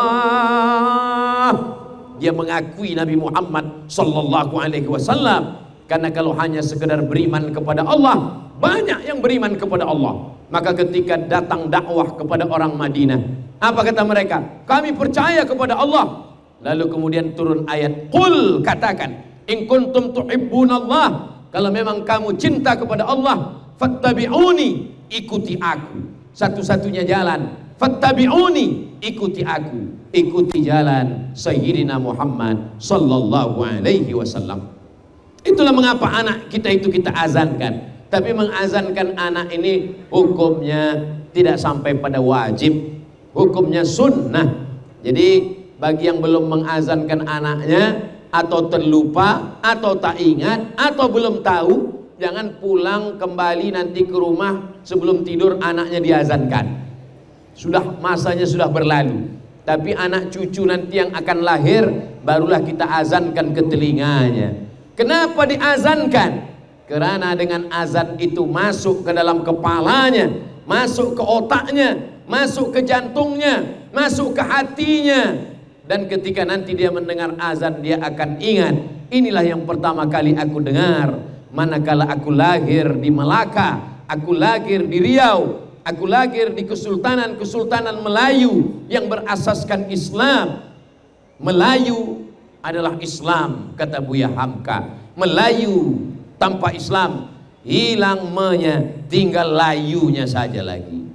dia mengakui Nabi Muhammad sallallahu alaihi wasallam. Karena kalau hanya sekedar beriman kepada Allah, banyak yang beriman kepada Allah. Maka ketika datang dakwah kepada orang Madinah, apa kata mereka? Kami percaya kepada Allah. Lalu kemudian turun ayat, qul, katakan, in kuntum tuhibbunallah, kalau memang kamu cinta kepada Allah, fattabi'uni, ikuti aku. Satu-satunya jalan, fattabi'uni, ikuti aku, ikuti jalan Sayyidina Muhammad sallallahu alaihi wasallam. Itulah mengapa anak kita itu kita azankan. Tapi mengazankan anak ini hukumnya tidak sampai pada wajib, hukumnya sunnah. Jadi bagi yang belum mengazankan anaknya, atau terlupa, atau tak ingat, atau belum tahu, jangan pulang kembali nanti ke rumah sebelum tidur anaknya diazankan. Sudah masanya sudah berlalu. Tapi anak cucu nanti yang akan lahir, barulah kita azankan ke telinganya. Kenapa diazankan? Karena dengan azan itu masuk ke dalam kepalanya, masuk ke otaknya, masuk ke jantungnya, masuk ke hatinya. Dan ketika nanti dia mendengar azan, dia akan ingat, inilah yang pertama kali aku dengar manakala aku lahir di Melaka, aku lahir di Riau, aku lahir di Kesultanan Melayu yang berasaskan Islam. Melayu adalah Islam, kata Buya Hamka. Melayu tanpa Islam hilang menya, tinggal layunya saja lagi.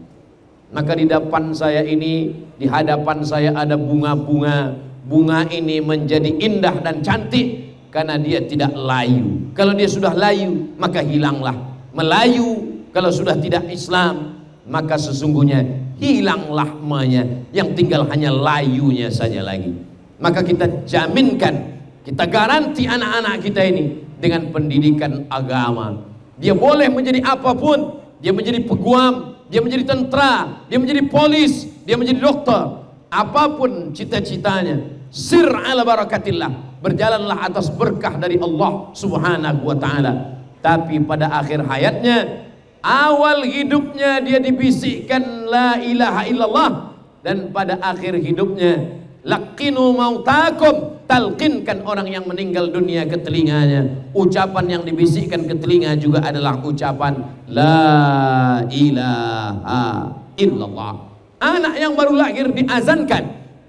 Maka di depan saya ini, di hadapan saya ada bunga-bunga. Bunga ini menjadi indah dan cantik karena dia tidak layu. Kalau dia sudah layu, maka hilanglah. Melayu kalau sudah tidak Islam, maka sesungguhnya hilanglah menya, yang tinggal hanya layunya saja lagi. Maka kita jaminkan, kita garanti anak-anak kita ini dengan pendidikan agama. Dia boleh menjadi apapun, dia menjadi peguam, dia menjadi tentara, dia menjadi polis, dia menjadi dokter, apapun cita-citanya, sir ala barakatillah, berjalanlah atas berkah dari Allah Subhanahu wa taala. Tapi pada akhir hayatnya, awal hidupnya dia dibisikkan la ilaha illallah, dan pada akhir hidupnya laqinu mautakum, talqinkan orang yang meninggal dunia ke telinganya. Ucapan yang dibisikkan ke telinga juga adalah ucapan la ilaha illallah. Anak yang baru lahir diazankan,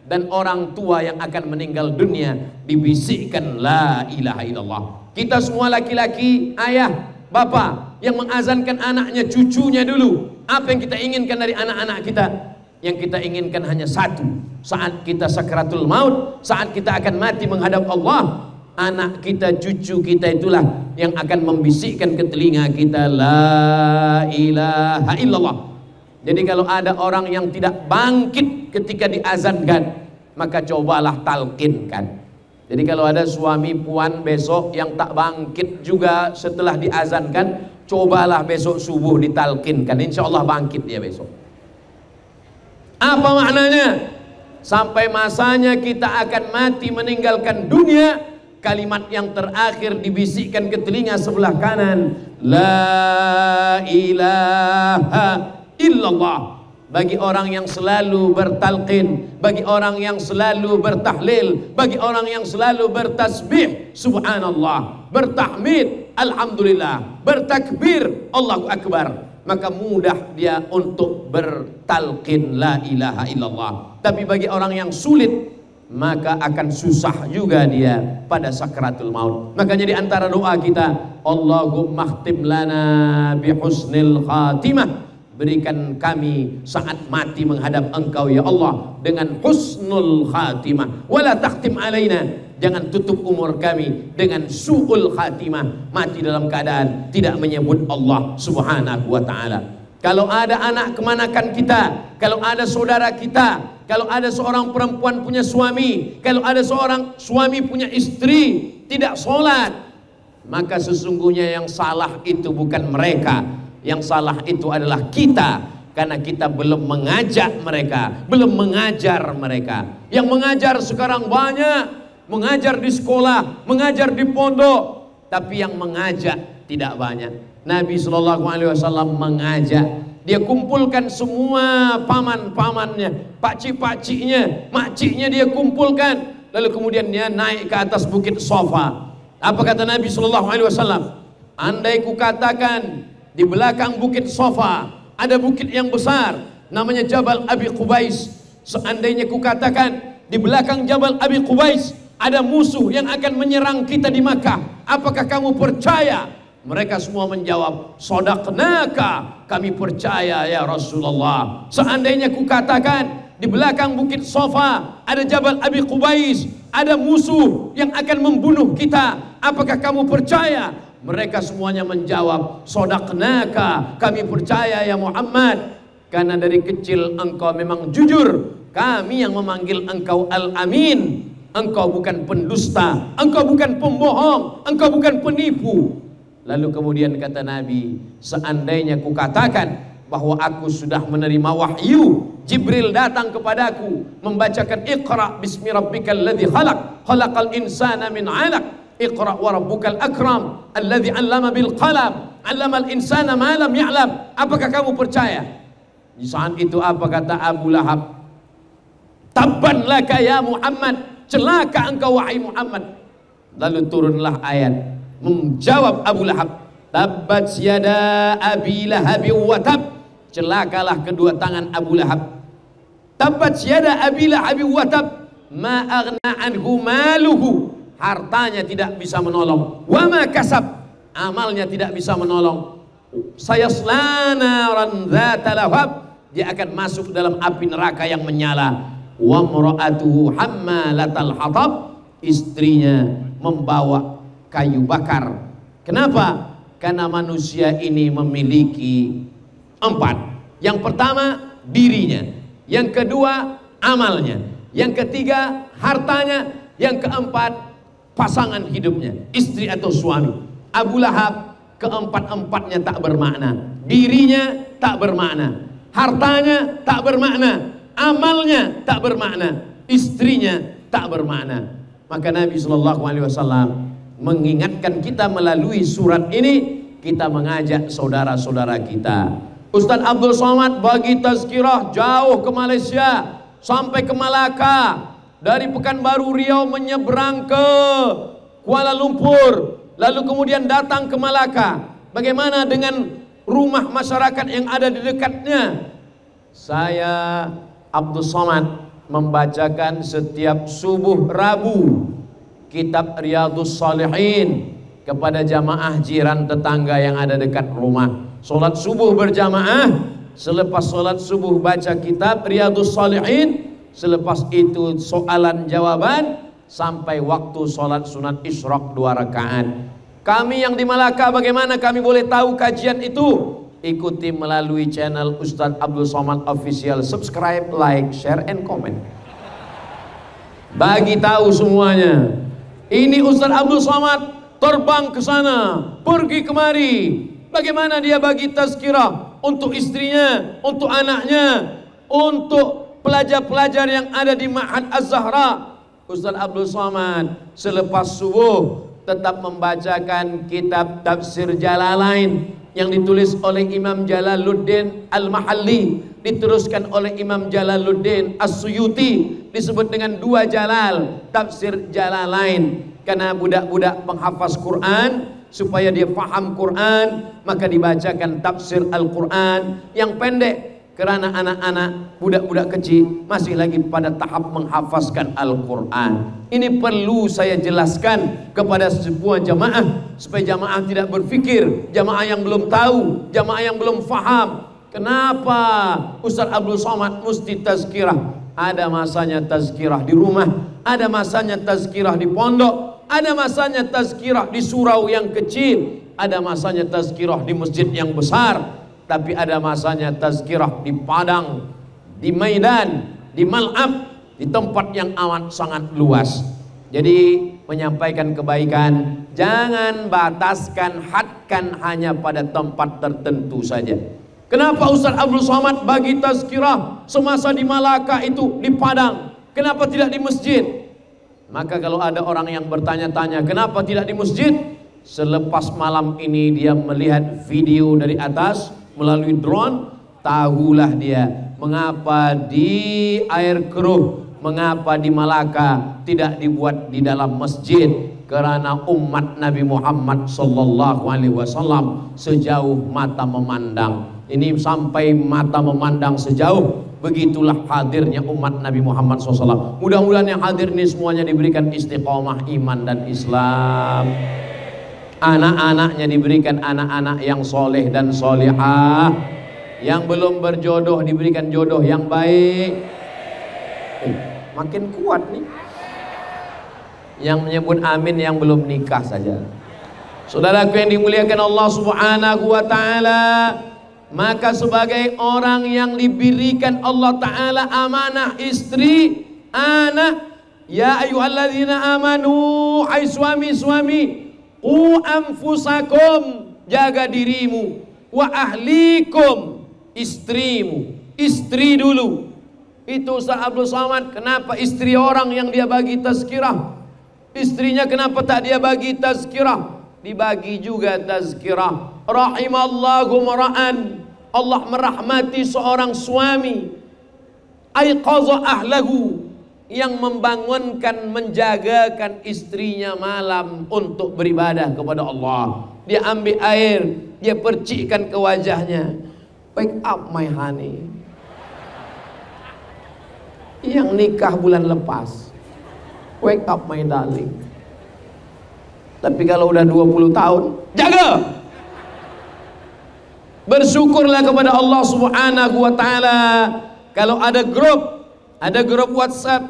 dan orang tua yang akan meninggal dunia dibisikkan la ilaha illallah. Kita semua laki-laki, ayah, bapak yang mengazankan anaknya, cucunya dulu. Apa yang kita inginkan dari anak-anak kita? Yang kita inginkan hanya satu. Saat kita sakratul maut, saat kita akan mati menghadap Allah, anak kita, cucu kita itulah yang akan membisikkan ke telinga kita la ilaha illallah. Jadi kalau ada orang yang tidak bangkit ketika diazankan, maka cobalah talkinkan. Jadi kalau ada suami puan besok yang tak bangkit juga setelah diazankan, cobalah besok subuh ditalkinkan, insya Allah bangkit dia besok. Apa maknanya? Sampai masanya kita akan mati meninggalkan dunia, kalimat yang terakhir dibisikkan ke telinga sebelah kanan, la ilaha illallah. Bagi orang yang selalu bertalqin, bagi orang yang selalu bertahlil, bagi orang yang selalu bertasbih subhanallah, bertahmid alhamdulillah, bertakbir Allahu akbar, maka mudah dia untuk bertalqin la ilaha illallah. Tapi bagi orang yang sulit, maka akan susah juga dia pada sakratul maut. Makanya di antara doa kita, Allahumma khtim lana bihusnil khatimah, berikan kami saat mati menghadap Engkau ya Allah dengan husnul khatimah, wala takhtim alaina, jangan tutup umur kami dengan su'ul khatimah, mati dalam keadaan tidak menyebut Allah subhanahu wa ta'ala. Kalau ada anak kemanakan kita, kalau ada saudara kita, kalau ada seorang perempuan punya suami, kalau ada seorang suami punya istri tidak sholat, maka sesungguhnya yang salah itu bukan mereka, yang salah itu adalah kita, karena kita belum mengajak mereka, belum mengajar mereka. Yang mengajar sekarang banyak, mengajar di sekolah, mengajar di pondok, tapi yang mengajak tidak banyak. Nabi SAW mengajak, dia kumpulkan semua paman-pamannya, pakcik-pakciknya, makciknya dia kumpulkan, lalu kemudian dia naik ke atas bukit Safa. Apa kata Nabi SAW? Andai ku katakan di belakang bukit Safa ada bukit yang besar namanya Jabal Abi Qubais, seandainya ku katakan di belakang Jabal Abi Qubais ada musuh yang akan menyerang kita di Makkah, apakah kamu percaya? Mereka semua menjawab, shadaqnaka, kami percaya ya Rasulullah. Seandainya ku katakan di belakang bukit Safa ada Jabal Abi Qubais, ada musuh yang akan membunuh kita, apakah kamu percaya? Mereka semuanya menjawab, shadaqnaka, kami percaya ya Muhammad, karena dari kecil engkau memang jujur, kami yang memanggil engkau Al-Amin, engkau bukan pendusta, engkau bukan pembohong, engkau bukan penipu. Lalu kemudian kata Nabi, seandainya ku katakan bahwa aku sudah menerima wahyu, Jibril datang kepadaku membacakan Iqra bismi rabbikal ladzi khalaq, khalaqal insana min 'alaq, Iqra wa rabbukal akram alladzi 'allama bil qalam 'allamal insana ma lam ya'lam, apakah kamu percaya? Di saat itu apa kata Abu Lahab? Tabban laka ya Muhammad, celaka engkau wahai Muhammad. Lalu turunlah ayat menjawab Abu Lahab, tabbat yada abi lahab wa tab, celakalah kedua tangan Abu Lahab. Tabbat yada abi lahab wa tab, ma aghna anhu maluhu, hartanya tidak bisa menolong, wa ma kasab, amalnya tidak bisa menolong, sayasla naran dzata lahab, dia akan masuk dalam api neraka yang menyala. Wa imra'atuhu hammalatal hatab, istrinya membawa kayu bakar. Kenapa? Karena manusia ini memiliki 4. Yang pertama dirinya, yang kedua amalnya, yang ketiga hartanya, yang keempat pasangan hidupnya, istri atau suami. Abu Lahab keempat-empatnya tak bermakna, dirinya tak bermakna, hartanya tak bermakna, amalnya tak bermakna, istrinya tak bermakna. Maka Nabi SAW mengingatkan kita melalui surat ini, kita mengajak saudara-saudara kita. Ustaz Abdul Somad bagi tazkirah jauh ke Malaysia sampai ke Malaka, dari Pekanbaru Riau menyeberang ke Kuala Lumpur, lalu kemudian datang ke Malaka. Bagaimana dengan rumah masyarakat yang ada di dekatnya? Saya Abdul Somad membacakan setiap subuh Rabu kitab Riyadhus Shalihin kepada jamaah jiran tetangga yang ada dekat rumah. Solat subuh berjamaah, selepas solat subuh baca kitab Riyadhus Shalihin, selepas itu soalan jawaban sampai waktu solat sunat Isyraq 2 rakaat. Kami yang di Malaka, bagaimana kami boleh tahu kajian itu? Ikuti melalui channel Ustadz Abdul Somad Official. Subscribe, like, share, and comment. Bagi tahu semuanya. Ini Ustadz Abdul Somad terbang ke sana, pergi kemari. Bagaimana dia bagi tazkirah untuk istrinya, untuk anaknya, untuk pelajar-pelajar yang ada di Ma'had Az-Zahra. Ustadz Abdul Somad selepas subuh tetap membacakan kitab Tafsir Jalalain yang ditulis oleh Imam Jalaluddin Al-Mahalli, diteruskan oleh Imam Jalaluddin As-Suyuti, disebut dengan 2 Jalal, Tafsir Jalalain. Karena budak-budak penghafaz Quran, supaya dia faham Quran, maka dibacakan tafsir Al-Quran yang pendek. Karena anak-anak, budak-budak kecil masih lagi pada tahap menghafazkan Al-Quran. Ini perlu saya jelaskan kepada sebuah jamaah, supaya jamaah tidak berpikir, jamaah yang belum tahu, jamaah yang belum faham. Kenapa Ustadz Abdul Somad mesti tazkirah? Ada masanya tazkirah di rumah, ada masanya tazkirah di pondok, ada masanya tazkirah di surau yang kecil, ada masanya tazkirah di masjid yang besar. Tapi ada masanya tazkirah di padang, di Maidan, di Mal'ab, di tempat yang amat sangat luas. Jadi menyampaikan kebaikan, jangan bataskan, hadkan hanya pada tempat tertentu saja. Kenapa Ustadz Abdul Somad bagi tazkirah semasa di Malaka itu di Padang? Kenapa tidak di masjid? Maka kalau ada orang yang bertanya-tanya kenapa tidak di masjid, selepas malam ini dia melihat video dari atas melalui drone, tahulah dia mengapa di Air Keruh, mengapa di Malaka tidak dibuat di dalam masjid. Karena umat Nabi Muhammad sallallahu alaihi wasallam sejauh mata memandang. Ini sampai mata memandang sejauh, begitulah hadirnya umat Nabi Muhammad SAW. Mudah-mudahan yang hadir ini semuanya diberikan istiqomah iman dan Islam. Anak-anaknya diberikan anak-anak yang soleh dan solihah. Yang belum berjodoh diberikan jodoh yang baik. Makin kuat nih. Yang menyebut amin yang belum nikah saja. Saudaraku yang dimuliakan Allah Subhanahu wa ta'ala, maka sebagai orang yang diberikan Allah Ta'ala amanah istri, anak, ya ayyuhalladzina amanu, hai suami-suami, qu anfusakum, jaga dirimu, wa ahlikum, istrimu, istri dulu. Itu Ustaz Abdul Somad. Kenapa istri orang yang dia bagi tazkirah, istrinya kenapa tak dia bagi tazkirah? Dibagi juga tazkirah. Rahimallahu mar'an, Allah merahmati seorang suami, aiqadha ahlahu, yang membangunkan, menjagakan istrinya malam untuk beribadah kepada Allah. Dia ambil air, dia percikkan ke wajahnya. Wake up my honey. Yang nikah bulan lepas, wake up my darling. Tapi kalau udah 20 tahun, jaga. Bersyukurlah kepada Allah Subhanahu wa ta'ala. Kalau ada grup WhatsApp,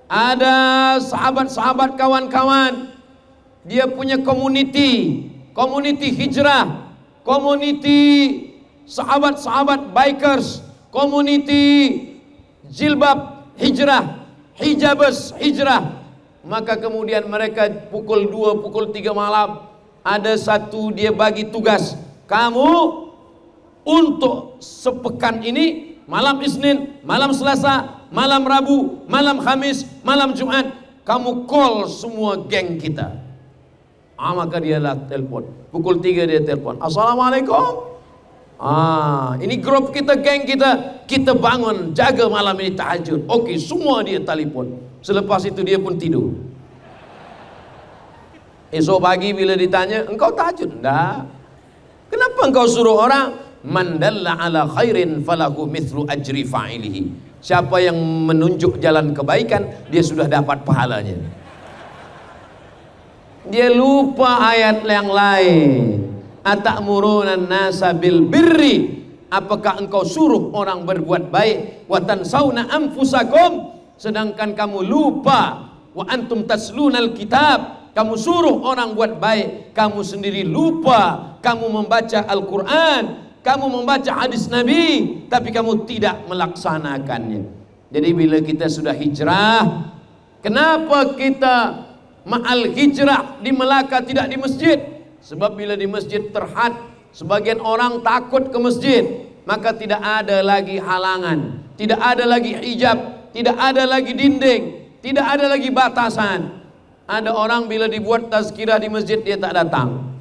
ada sahabat-sahabat, kawan-kawan, dia punya community hijrah, community sahabat-sahabat bikers, community jilbab hijrah, hijabers hijrah. Maka kemudian mereka pukul 2, pukul 3 malam, ada satu dia bagi tugas, kamu untuk sepekan ini, malam Isnin, malam Selasa, malam Rabu, malam Khamis, malam Jumat, kamu call semua geng kita. Maka dia lah telepon, pukul 3 dia telepon, assalamualaikum. Ini grup kita, geng kita, kita bangun, jaga malam ini tahajud. Oke, semua dia telepon. Selepas itu dia pun tidur. Esok pagi bila ditanya, engkau tahajud? Enggak. Kenapa engkau suruh orang? Man dalla ala khairin falahu mithlu ajri fa'ilihi. Siapa yang menunjuk jalan kebaikan, dia sudah dapat pahalanya. Dia lupa ayat yang lain. Atamuruna nasa bil birri, apakah engkau suruh orang berbuat baik, wa tansawna anfusakum, sedangkan kamu lupa, wa antum taslunal kitab, kamu suruh orang buat baik, kamu sendiri lupa, kamu membaca Al-Quran, kamu membaca hadis Nabi, tapi kamu tidak melaksanakannya. Jadi bila kita sudah hijrah, kenapa kita ma'al hijrah di Melaka tidak di masjid? Sebab bila di masjid terhad, sebagian orang takut ke masjid, maka tidak ada lagi halangan, tidak ada lagi hijab, tidak ada lagi dinding, tidak ada lagi batasan. Ada orang bila dibuat tazkirah di masjid, dia tak datang.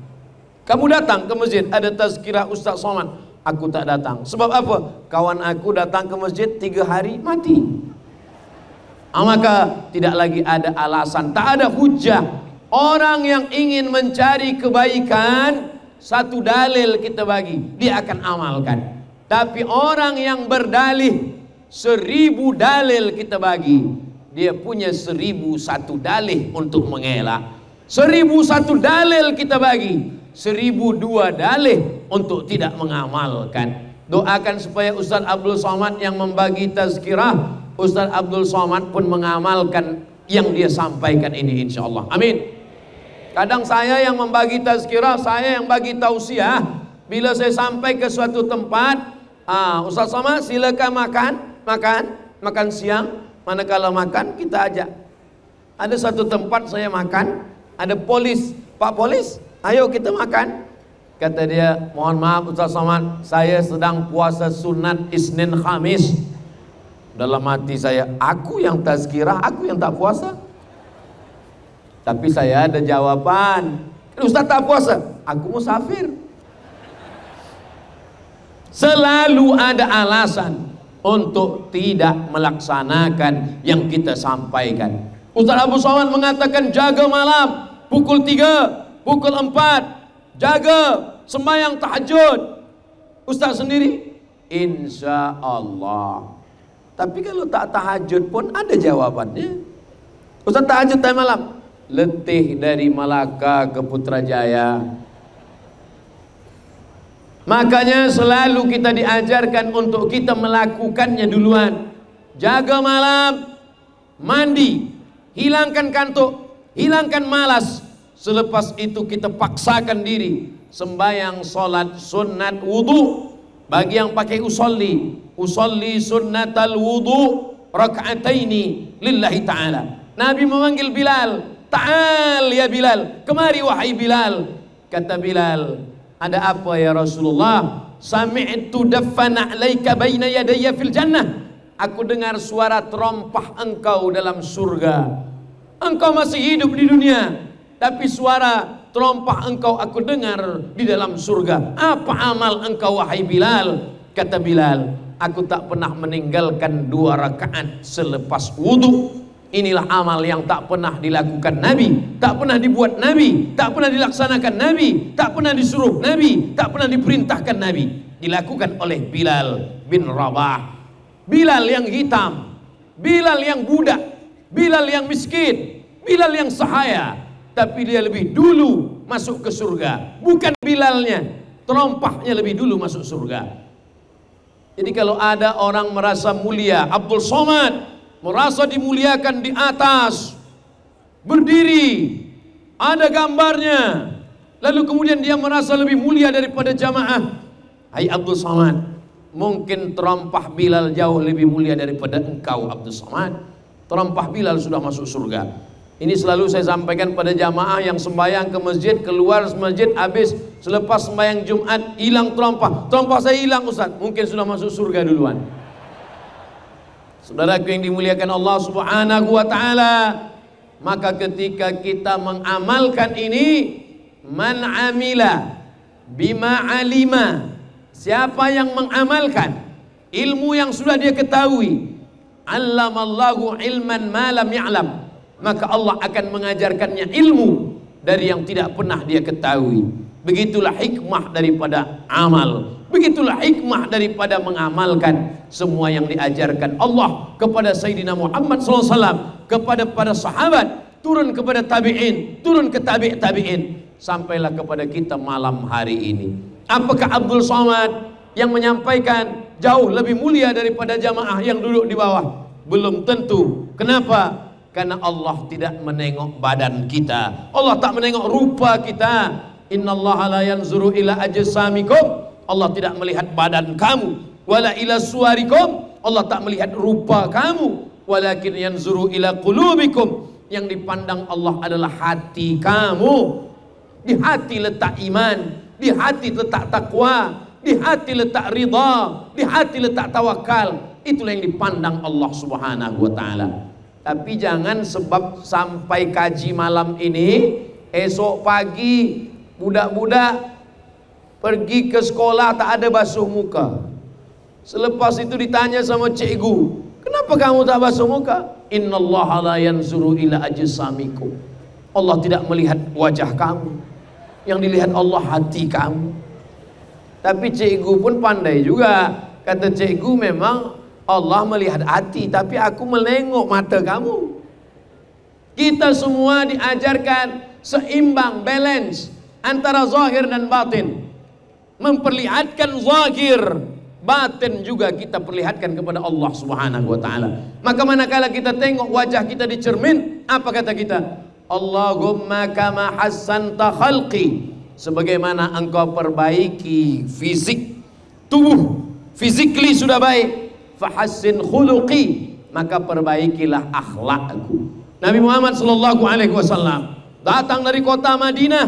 Kamu datang ke masjid, ada tazkirah Ustaz Somad, aku tak datang. Sebab apa? Kawan aku datang ke masjid 3 hari mati. Maka tidak lagi ada alasan, tak ada hujah. Orang yang ingin mencari kebaikan, satu dalil kita bagi, dia akan amalkan. Tapi orang yang berdalih, 1000 dalil kita bagi, dia punya 1001 dalih untuk mengelak. 1001 dalil kita bagi, 1002 dalih untuk tidak mengamalkan. Doakan supaya Ustaz Abdul Somad yang membagi tazkirah, Ustaz Abdul Somad pun mengamalkan yang dia sampaikan ini, insyaallah. Amin. Kadang saya yang membagi tazkirah, saya yang bagi tausiah. Bila saya sampai ke suatu tempat, Ustaz Somad silakan makan siang. Manakala makan, kita ajak. Ada satu tempat saya makan, ada polis, Pak Polis, ayo kita makan. Kata dia, mohon maaf Ustaz Somad, saya sedang puasa sunat Isnin Khamis. Dalam hati saya, aku yang tazkirah, aku yang tak puasa. Tapi saya ada jawaban, Ustaz tak puasa, aku musafir. Selalu ada alasan untuk tidak melaksanakan yang kita sampaikan. Ustaz Abu Somad mengatakan jaga malam pukul 3, pukul 4, jaga sembahyang tahajud. Ustaz sendiri, insya Allah. Tapi kalau tak tahajud pun ada jawabannya. Ustaz tahajud time malam, letih dari Malaka ke Putrajaya. Makanya selalu kita diajarkan untuk kita melakukannya duluan. Jaga malam, mandi, hilangkan kantuk, hilangkan malas. Selepas itu kita paksakan diri sembahyang solat sunat wudu. Bagi yang pakai usolli sunnatal wudu raka'ataini lillahi ta'ala. Nabi memanggil Bilal, ta'al ya Bilal, kemari wahai Bilal. Kata Bilal, ada apa ya Rasulullah? Sami'tu daffana 'alaika baina yadayya fil jannah. Aku dengar suara terompah engkau dalam surga. Engkau masih hidup di dunia, tapi suara terompah engkau aku dengar di dalam surga. Apa amal engkau wahai Bilal? Kata Bilal, aku tak pernah meninggalkan 2 rakaat selepas wudu. Inilah amal yang tak pernah dilakukan Nabi, tak pernah dibuat Nabi, tak pernah dilaksanakan Nabi, tak pernah disuruh Nabi, tak pernah diperintahkan Nabi. Dilakukan oleh Bilal bin Rabah. Bilal yang hitam, Bilal yang budak, Bilal yang miskin, Bilal yang sahaya, tapi dia lebih dulu masuk ke surga. Bukan Bilalnya, terompahnya lebih dulu masuk surga. Jadi kalau ada orang merasa mulia, Abdul Somad merasa dimuliakan di atas, berdiri, ada gambarnya, lalu kemudian dia merasa lebih mulia daripada jamaah. Hai Abdul Somad, mungkin terompah Bilal jauh lebih mulia daripada engkau Abdul Somad. Terompah Bilal sudah masuk surga. Ini selalu saya sampaikan pada jamaah yang sembahyang ke masjid, keluar masjid habis selepas sembahyang Jumat hilang terompah. Terompah saya hilang Ustaz, mungkin sudah masuk surga duluan. Saudaraku yang dimuliakan Allah Subhanahu wa taala, maka ketika kita mengamalkan ini, man amila bima alima, siapa yang mengamalkan ilmu yang sudah dia ketahui, allamallahu ilman ma lam ya'lam, maka Allah akan mengajarkannya ilmu dari yang tidak pernah dia ketahui. Begitulah hikmah daripada amal. Begitulah hikmah daripada mengamalkan semua yang diajarkan Allah kepada Sayyidina Muhammad SAW, kepada para sahabat, turun kepada tabi'in, turun ke tabi'in, sampailah kepada kita malam hari ini. Apakah Abdul Somad yang menyampaikan jauh lebih mulia daripada jamaah yang duduk di bawah? Belum tentu. Kenapa? Karena Allah tidak menengok badan kita, Allah tak menengok rupa kita. Innallaha la yanzuru ila ajsamikum, Allah tidak melihat badan kamu. Wala ila suwarikum, Allah tak melihat rupa kamu. Walakin yanzuru ila qulubikum, yang dipandang Allah adalah hati kamu. Di hati letak iman, di hati letak takwa, di hati letak ridha, di hati letak tawakal. Itulah yang dipandang Allah Subhanahu wa ta'ala. Tapi jangan sebab sampai kaji malam ini, esok pagi budak-budak pergi ke sekolah tak ada basuh muka. Selepas itu ditanya sama cikgu, kenapa kamu tak basuh muka? Innallaha la yanzuru ila ajsamikum, Allah tidak melihat wajah kamu, yang dilihat Allah hati kamu. Tapi cikgu pun pandai juga. Kata cikgu, memang Allah melihat hati, tapi aku menengok mata kamu. Kita semua diajarkan seimbang, balance antara zahir dan batin. Memperlihatkan zahir, batin juga kita perlihatkan kepada Allah Subhanahu wa ta'ala. Maka manakala kita tengok wajah kita di cermin, apa kata kita? Allahumma kama hassanta khalqi, sebagaimana engkau perbaiki fisik tubuh, physically sudah baik, fahassin khuluqi, maka perbaikilah akhlakku. Nabi Muhammad sallallahu alaihi wasallam datang dari kota Madinah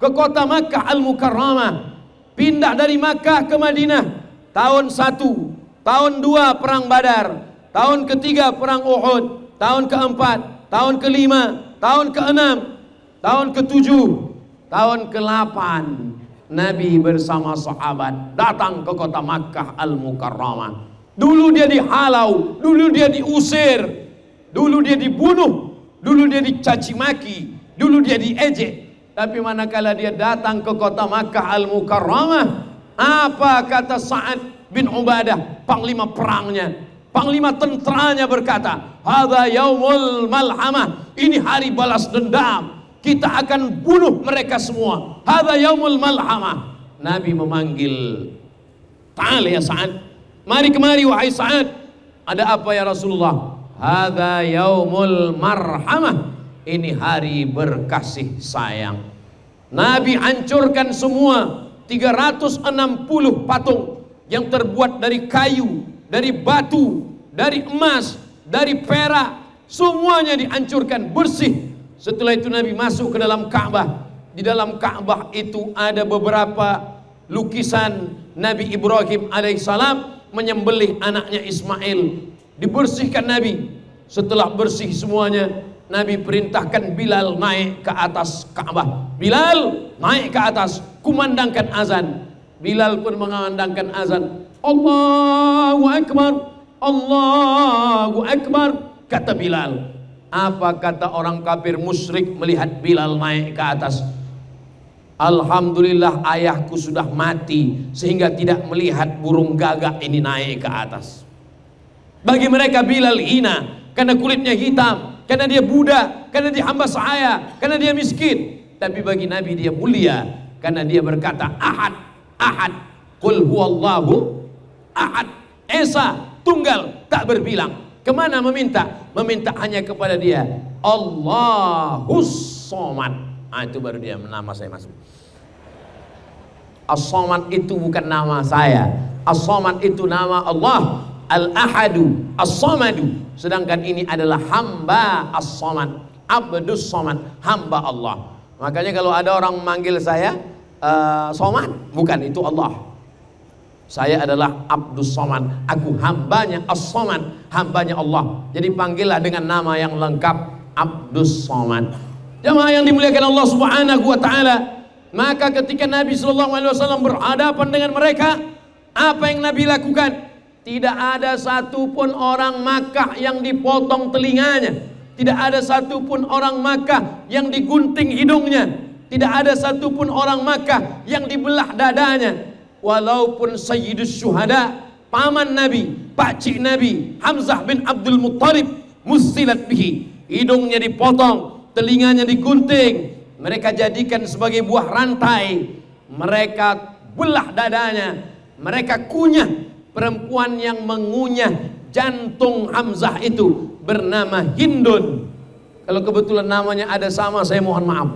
ke kota Makkah Al-Mukarramah, pindah dari Makkah ke Madinah. Tahun 1, tahun 2 perang Badar, tahun ketiga perang Uhud, tahun keempat, tahun kelima, tahun keenam, tahun ketujuh, tahun ke-8 Nabi bersama sahabat datang ke kota Makkah Al-Mukarramah. Dulu dia dihalau, dulu dia diusir, dulu dia dibunuh, dulu dia dicaci maki, dulu dia diejek. Tapi manakala dia datang ke kota Makkah Al-Mukarramah, apa kata Sa'ad bin Ubadah, panglima perangnya, panglima tenteranya, berkata, hadza yaumul malhamah, ini hari balas dendam, kita akan bunuh mereka semua. Hadza yaumul malhamah. Nabi memanggil, ta'al ya Sa'ad, mari kemari wahai Sa'ad. Ada apa ya Rasulullah? Hadza yaumul marhamah, ini hari berkasih sayang. Nabi hancurkan semua 360 patung yang terbuat dari kayu, dari batu, dari emas, dari perak, semuanya dihancurkan bersih. Setelah itu Nabi masuk ke dalam Ka'bah. Di dalam Ka'bah itu ada beberapa lukisan Nabi Ibrahim alaihissalam menyembelih anaknya Ismail. Dibersihkan Nabi. Setelah bersih semuanya, Nabi perintahkan Bilal naik ke atas Ka'bah. Bilal naik ke atas, kumandangkan azan. Bilal pun mengandangkan azan. Allahu Akbar, Allahu Akbar, kata Bilal. Apa kata orang kafir musyrik melihat Bilal naik ke atas? Alhamdulillah ayahku sudah mati sehingga tidak melihat burung gagak ini naik ke atas. Bagi mereka Bilal hina karena kulitnya hitam, karena dia budak, karena dia hamba sahaya, karena dia miskin. Tapi bagi Nabi dia mulia karena dia berkata ahad, ahad, qul huwallahu ahad, esa, tunggal, tak berbilang. Kemana meminta? Meminta hanya kepada dia, Allahus Somad. Itu baru dia nama saya masuk. As-Somad itu bukan nama saya, As-Somad itu nama Allah. Al-Ahadu, As-Somadu. Sedangkan ini adalah hamba As-Somad, Abdus Somad, hamba Allah. Makanya kalau ada orang memanggil saya Somad, bukan, itu Allah. Saya adalah Abdus Somad, aku hambanya As-Somad, hambanya Allah. Jadi panggillah dengan nama yang lengkap, Abdus Somad. Jamaah yang dimuliakan Allah Subhanahu wa ta'ala, maka ketika Nabi SAW berhadapan dengan mereka, apa yang Nabi lakukan? Tidak ada satupun orang Makkah yang dipotong telinganya. Tidak ada satupun orang Makkah yang digunting hidungnya. Tidak ada satupun orang Makkah yang dibelah dadanya. Walaupun Sayyidus Syuhada, paman Nabi, pakcik Nabi, Hamzah bin Abdul Muttalib, musilat bihi, hidungnya dipotong, telinganya digunting, mereka jadikan sebagai buah rantai, mereka belah dadanya, mereka kunyah. Perempuan yang mengunyah jantung Hamzah itu bernama Hindun. Kalau kebetulan namanya ada sama, saya mohon maaf.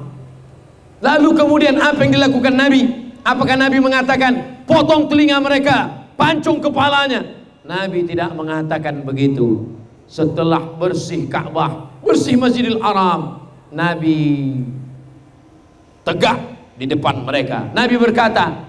Lalu kemudian apa yang dilakukan Nabi? Apakah Nabi mengatakan potong telinga mereka, pancung kepalanya? Nabi tidak mengatakan begitu. Setelah bersih Ka'bah, bersih Masjidil Haram, Nabi tegak di depan mereka. Nabi berkata,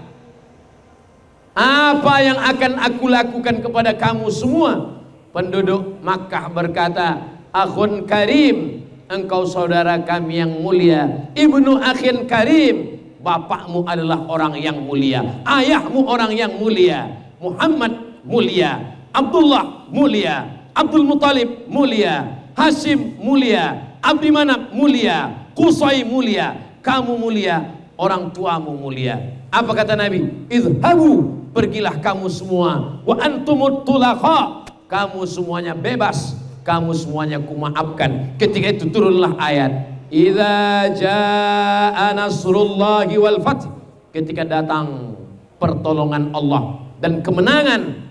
apa yang akan aku lakukan kepada kamu semua? Penduduk Makkah berkata, akhun karim, engkau saudara kami yang mulia. Ibnu akhin karim, bapakmu adalah orang yang mulia, ayahmu orang yang mulia. Muhammad mulia, Abdullah mulia, Abdul Muttalib mulia, Hashim mulia, Abdi Manaf mulia, Qusay mulia, kamu mulia, orang tuamu mulia. Apa kata Nabi? Idhabu, pergilah kamu semua. Wa antumut tulakha, kamu semuanya bebas, kamu semuanya kumaafkan. Ketika itu turunlah ayat, idza jaa nasrullahi wal fath, ketika datang pertolongan Allah dan kemenangan.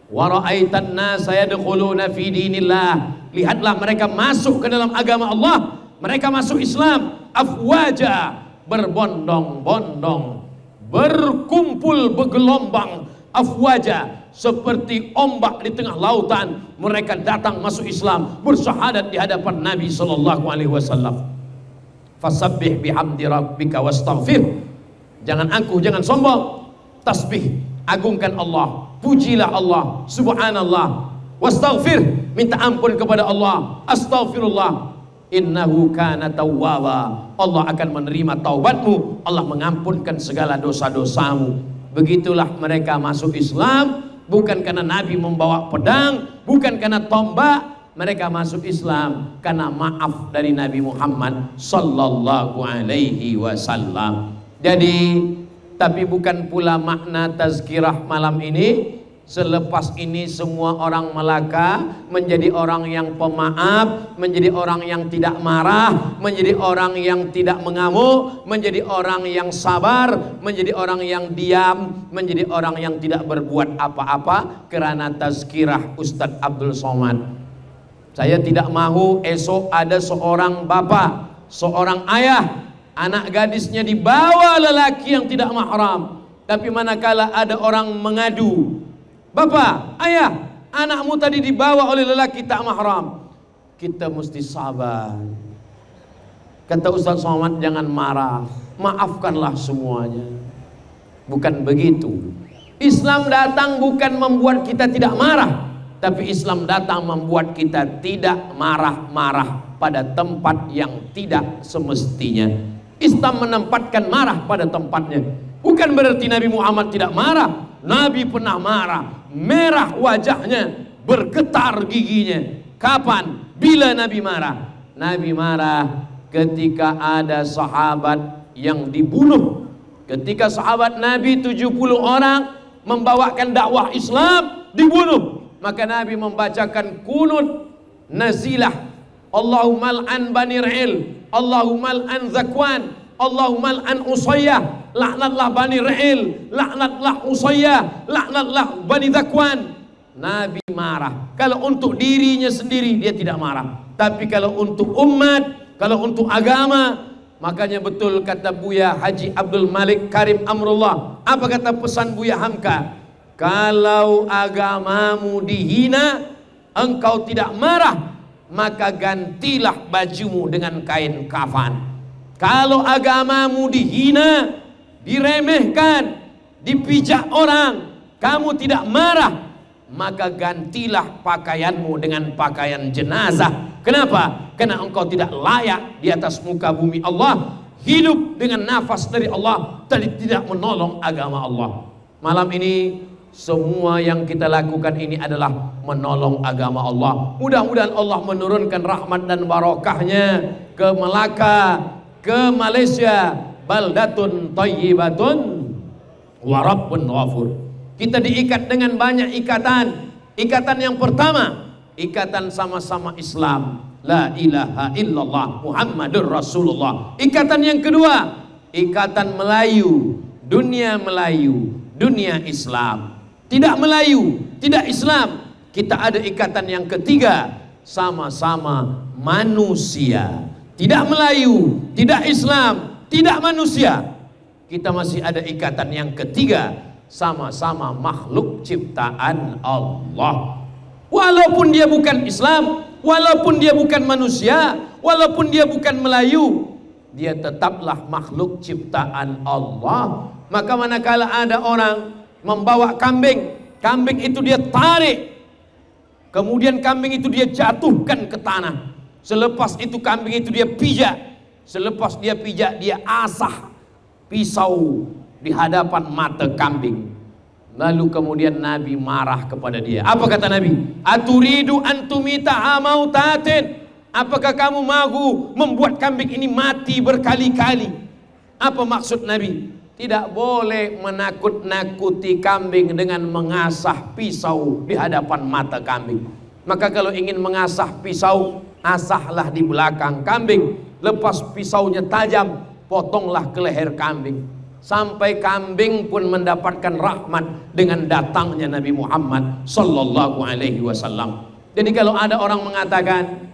Wa ra'aitan nasa yadkhuluna fi dinillah, lihatlah mereka masuk ke dalam agama Allah, mereka masuk Islam afwaja, berbondong-bondong, berkumpul bergelombang, afwaja, seperti ombak di tengah lautan. Mereka datang masuk Islam, bersyahadat di hadapan Nabi sallallahu alaihi wasallam. Fasabbih bihamdi rabbika wastaghfir, jangan angkuh, jangan sombong, tasbih, agungkan Allah, pujilah Allah, subhanallah, wastaghfir, minta ampun kepada Allah, astaghfirullah, innahu kana tawwaba, Allah akan menerima taubatmu, Allah mengampunkan segala dosa-dosamu. Begitulah mereka masuk Islam, bukan karena Nabi membawa pedang, bukan karena tombak. Mereka masuk Islam karena maaf dari Nabi Muhammad sallallahu alaihi wasallam. Jadi, tapi bukan pula makna tazkirah malam ini. Selepas ini semua orang Melaka menjadi orang yang pemaaf, menjadi orang yang tidak marah, menjadi orang yang tidak mengamuk, menjadi orang yang sabar, menjadi orang yang diam, menjadi orang yang tidak berbuat apa-apa karena tazkirah Ustadz Abdul Somad. Saya tidak mahu esok ada seorang bapak, seorang ayah, anak gadisnya dibawa lelaki yang tidak mahram. Tapi manakala ada orang mengadu, bapak, ayah, anakmu tadi dibawa oleh lelaki tak mahram, kita mesti sabar. Kata Ustaz Somad, jangan marah, maafkanlah semuanya. Bukan begitu. Islam datang bukan membuat kita tidak marah, tapi Islam datang membuat kita tidak marah-marah pada tempat yang tidak semestinya. Islam menempatkan marah pada tempatnya. Bukan berarti Nabi Muhammad tidak marah. Nabi pernah marah, merah wajahnya, bergetar giginya. Kapan? Bila Nabi marah? Nabi marah ketika ada sahabat yang dibunuh. Ketika sahabat Nabi 70 orang membawakan dakwah Islam dibunuh, maka Nabi membacakan kunut nazilah, Allahumma al'an Bani Ra'il, Allahumma al'an Zakwan, Allahumma al'an Usayyah, laknatlah Bani Ra'il, laknatlah Usayyah, laknatlah Bani Zakwan. Nabi marah. Kalau untuk dirinya sendiri dia tidak marah, tapi kalau untuk umat, kalau untuk agama, makanya betul kata Buya Haji Abdul Malik Karim Amrullah. Apa kata pesan Buya Hamka? Kalau agamamu dihina, engkau tidak marah, maka gantilah bajumu dengan kain kafan. Kalau agamamu dihina, diremehkan, dipijak orang, kamu tidak marah, maka gantilah pakaianmu dengan pakaian jenazah. Kenapa? Karena engkau tidak layak di atas muka bumi Allah, hidup dengan nafas dari Allah, tadi tidak menolong agama Allah. Malam ini semua yang kita lakukan ini adalah menolong agama Allah. Mudah-mudahan Allah menurunkan rahmat dan barokahnya ke Melaka, ke Malaysia, baldatun thayyibatun wa rabbun ghafur. Kita diikat dengan banyak ikatan. Ikatan yang pertama, ikatan sama-sama Islam, la ilaha illallah Muhammadur Rasulullah. Ikatan yang kedua, ikatan Melayu, dunia Islam. Tidak Melayu, tidak Islam. Kita ada ikatan yang ketiga, sama-sama manusia. Tidak Melayu, tidak Islam, tidak manusia. Kita masih ada ikatan yang ketiga, sama-sama makhluk ciptaan Allah. Walaupun dia bukan Islam, walaupun dia bukan manusia, walaupun dia bukan Melayu, dia tetaplah makhluk ciptaan Allah. Maka manakala ada orang membawa kambing, kambing itu dia tarik, kemudian kambing itu dia jatuhkan ke tanah. Selepas itu kambing itu dia pijak. Selepas dia pijak, dia asah pisau di hadapan mata kambing. Lalu kemudian Nabi marah kepada dia. Apa kata Nabi? Aturidu antumita amautatin. Apakah kamu mahu membuat kambing ini mati berkali-kali? Apa maksud Nabi? Tidak boleh menakut-nakuti kambing dengan mengasah pisau di hadapan mata kambing. Maka kalau ingin mengasah pisau, asahlah di belakang kambing. Lepas pisaunya tajam, potonglah ke leher kambing. Sampai kambing pun mendapatkan rahmat dengan datangnya Nabi Muhammad sallallahu alaihi wasallam. Jadi kalau ada orang mengatakan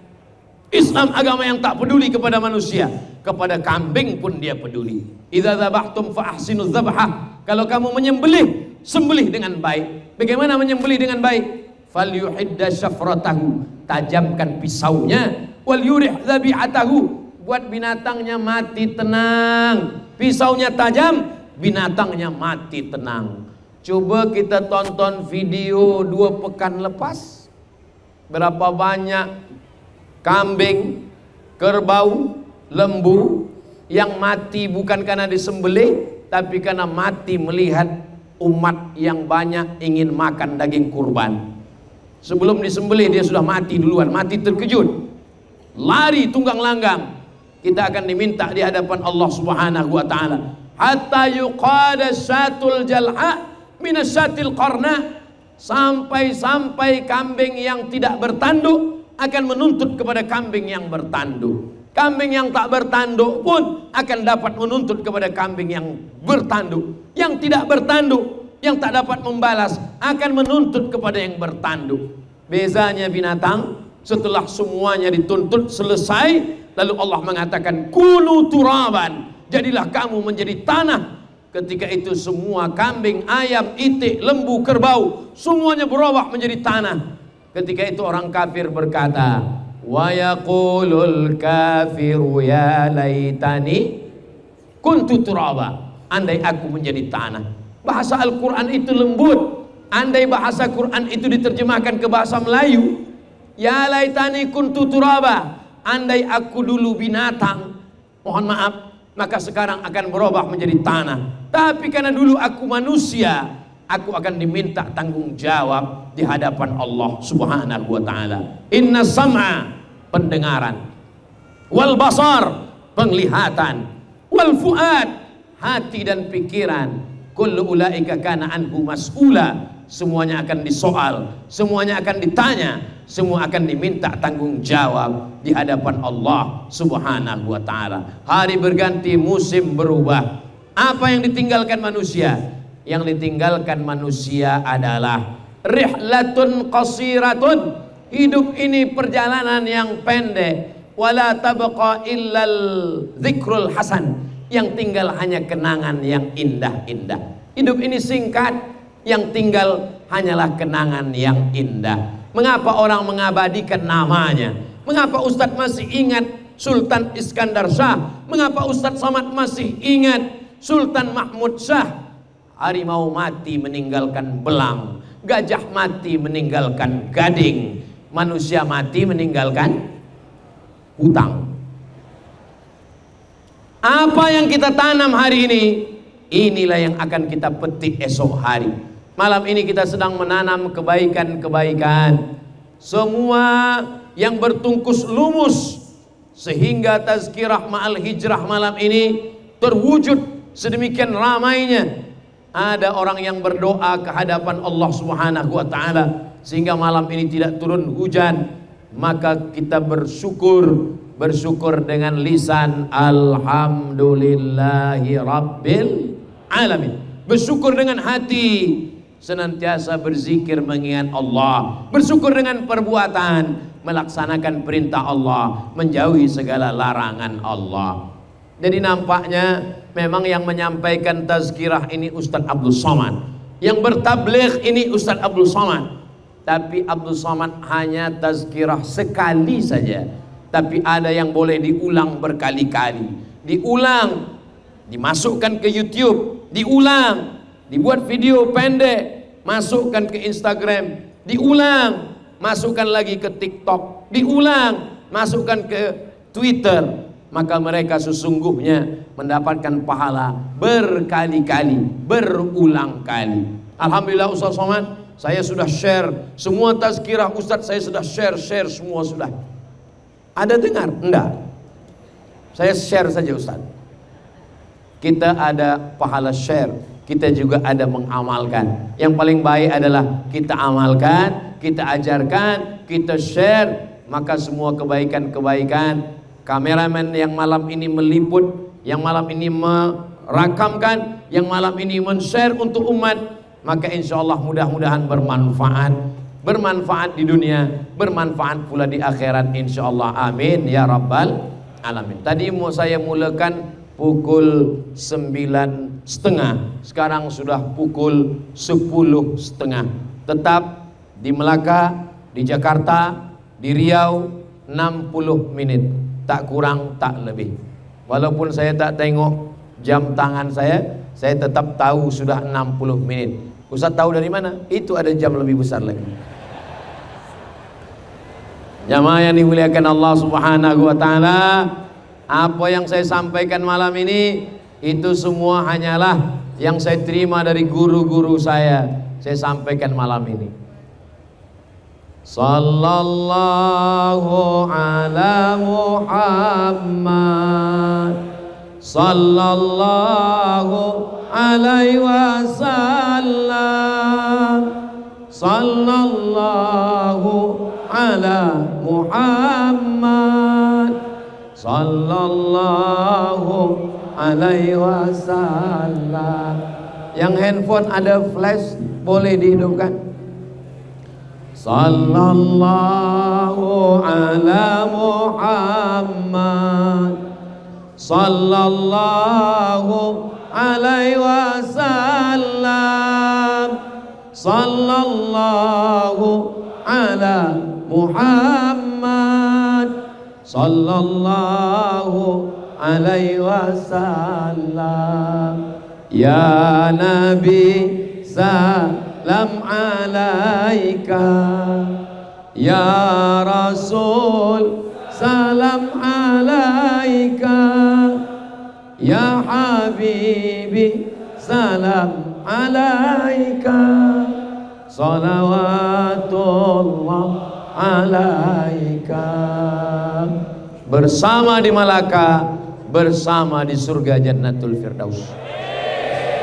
Islam agama yang tak peduli kepada manusia, kepada kambing pun dia peduli. Idza dzabhtum fa ahsinuz dzabhah. Kalau kamu menyembelih, sembelih dengan baik. Bagaimana menyembelih dengan baik? Falyuhidda syafratahu, tajamkan pisaunya, wal yurih dzabi'atahu, buat binatangnya mati tenang. Pisaunya tajam, binatangnya mati tenang. Coba kita tonton video 2 pekan lepas. Berapa banyak kambing, kerbau, lembu yang mati bukan karena disembelih, tapi karena mati melihat umat yang banyak ingin makan daging kurban. Sebelum disembelih dia sudah mati duluan, mati terkejut, lari tunggang langgang. Kita akan diminta di hadapan Allah Subhanahu wa taala, hatta yuqada syatul jalha minasyatil qarna, sampai kambing yang tidak bertanduk akan menuntut kepada kambing yang bertanduk. Kambing yang tak bertanduk pun akan dapat menuntut kepada kambing yang bertanduk. Yang tidak bertanduk, yang tak dapat membalas, akan menuntut kepada yang bertanduk. Bezanya binatang, setelah semuanya dituntut selesai, lalu Allah mengatakan kunu turaban, jadilah kamu menjadi tanah. Ketika itu semua kambing, ayam, itik, lembu, kerbau, semuanya berubah menjadi tanah. Ketika itu orang kafir berkata, wa yaqulul kafiru ya laitani kuntu turaba, andai aku menjadi tanah. Bahasa Al-Quran itu lembut. Andai bahasa Quran itu diterjemahkan ke bahasa Melayu, ya laitani kuntu turaba, andai aku dulu binatang, mohon maaf, maka sekarang akan berubah menjadi tanah. Tapi karena dulu aku manusia, aku akan diminta tanggung jawab di hadapan Allah Subhanahu wa taala. Inna sam'a, pendengaran, wal basar, penglihatan, wal fuad, hati dan pikiran, kullu ulaika kana anhu mas'ula, semuanya akan disoal, semuanya akan ditanya, semua akan diminta tanggung jawab di hadapan Allah Subhanahu wa taala. Hari berganti, musim berubah. Apa yang ditinggalkan manusia? Yang ditinggalkan manusia adalah rihlatun qasiratun, hidup ini perjalanan yang pendek, wala tabqa illal dzikrul hasan, yang tinggal hanya kenangan yang indah-indah. Hidup ini singkat, yang tinggal hanyalah kenangan yang indah. Mengapa orang mengabadikan namanya? Mengapa Ustadz masih ingat Sultan Iskandar Shah? Mengapa Ustadz Samad masih ingat Sultan Mahmud Shah? Harimau mati meninggalkan belang, gajah mati meninggalkan gading, manusia mati meninggalkan hutang. Apa yang kita tanam hari ini, inilah yang akan kita petik esok hari. Malam ini kita sedang menanam kebaikan-kebaikan, semua yang bertungkus lumus, sehingga tazkirah ma'al hijrah malam ini terwujud sedemikian ramainya. Ada orang yang berdoa ke hadapan Allah Subhanahu wa taala sehingga malam ini tidak turun hujan, maka kita bersyukur dengan lisan alhamdulillahi rabbil alamin. Bersyukur dengan hati, senantiasa berzikir mengingat Allah. Bersyukur dengan perbuatan, melaksanakan perintah Allah, menjauhi segala larangan Allah. Jadi nampaknya memang yang menyampaikan tazkirah ini Ustadz Abdul Somad, yang bertabligh ini Ustadz Abdul Somad. Tapi Abdul Somad hanya tazkirah sekali saja, tapi ada yang boleh diulang berkali-kali. Diulang, dimasukkan ke YouTube, diulang, dibuat video pendek, masukkan ke Instagram, diulang, masukkan lagi ke TikTok, diulang, masukkan ke Twitter. Maka mereka sesungguhnya mendapatkan pahala berkali-kali, berulang kali. Alhamdulillah Ustaz Somad, saya sudah share semua tazkirah Ustaz, saya sudah share semua sudah. Ada dengar? Enggak. Saya share saja Ustaz. Kita ada pahala share, kita juga ada mengamalkan. Yang paling baik adalah kita amalkan, kita ajarkan, kita share, maka semua kebaikan-kebaikan. Kameramen yang malam ini meliput, yang malam ini merakamkan, yang malam ini men-share untuk umat, maka insya Allah mudah-mudahan bermanfaat di dunia, bermanfaat pula di akhirat insya Allah. Amin ya rabbal alamin. Tadi mau saya mulakan pukul 9.30, sekarang sudah pukul 10.30. Tetap di Melaka, di Jakarta, di Riau 60 menit, tak kurang tak lebih. Walaupun saya tak tengok jam tangan saya tetap tahu sudah 60 menit. Ustaz tahu dari mana? Itu ada jam lebih besar lagi. Jamaah yang dimuliakan Allah Subhanahu wa taala, apa yang saya sampaikan malam ini itu semua hanyalah yang saya terima dari guru-guru saya sampaikan malam ini. Sallallahu ala Muhammad, sallallahu alaihi wasallam, sallallahu ala Muhammad, sallallahu alaihi wasallam. Yang handphone ada flash boleh dihidupkan. Sallallahu ala Muhammad, sallallahu alaihi wasallam, sallallahu ala Muhammad, sallallahu alaihi wasallam. Ya Nabi salam alaika, ya Rasul salam alaika, ya Habibi salam alaika, salawatullah alaika. Bersama di Malaka, bersama di surga Jannatul Firdaus,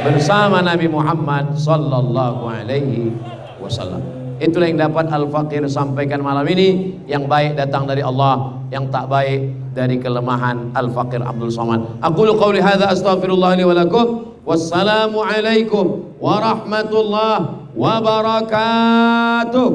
bersama Nabi Muhammad sallallahu alaihi wasallam. Itulah yang dapat Al-Faqir sampaikan malam ini. Yang baik datang dari Allah, yang tak baik dari kelemahan Al-Faqir Abdul Somad. Aqulu qawli hadza astaghfirullah li wa lakum. Wassalamu alaikum warahmatullahi wabarakatuh.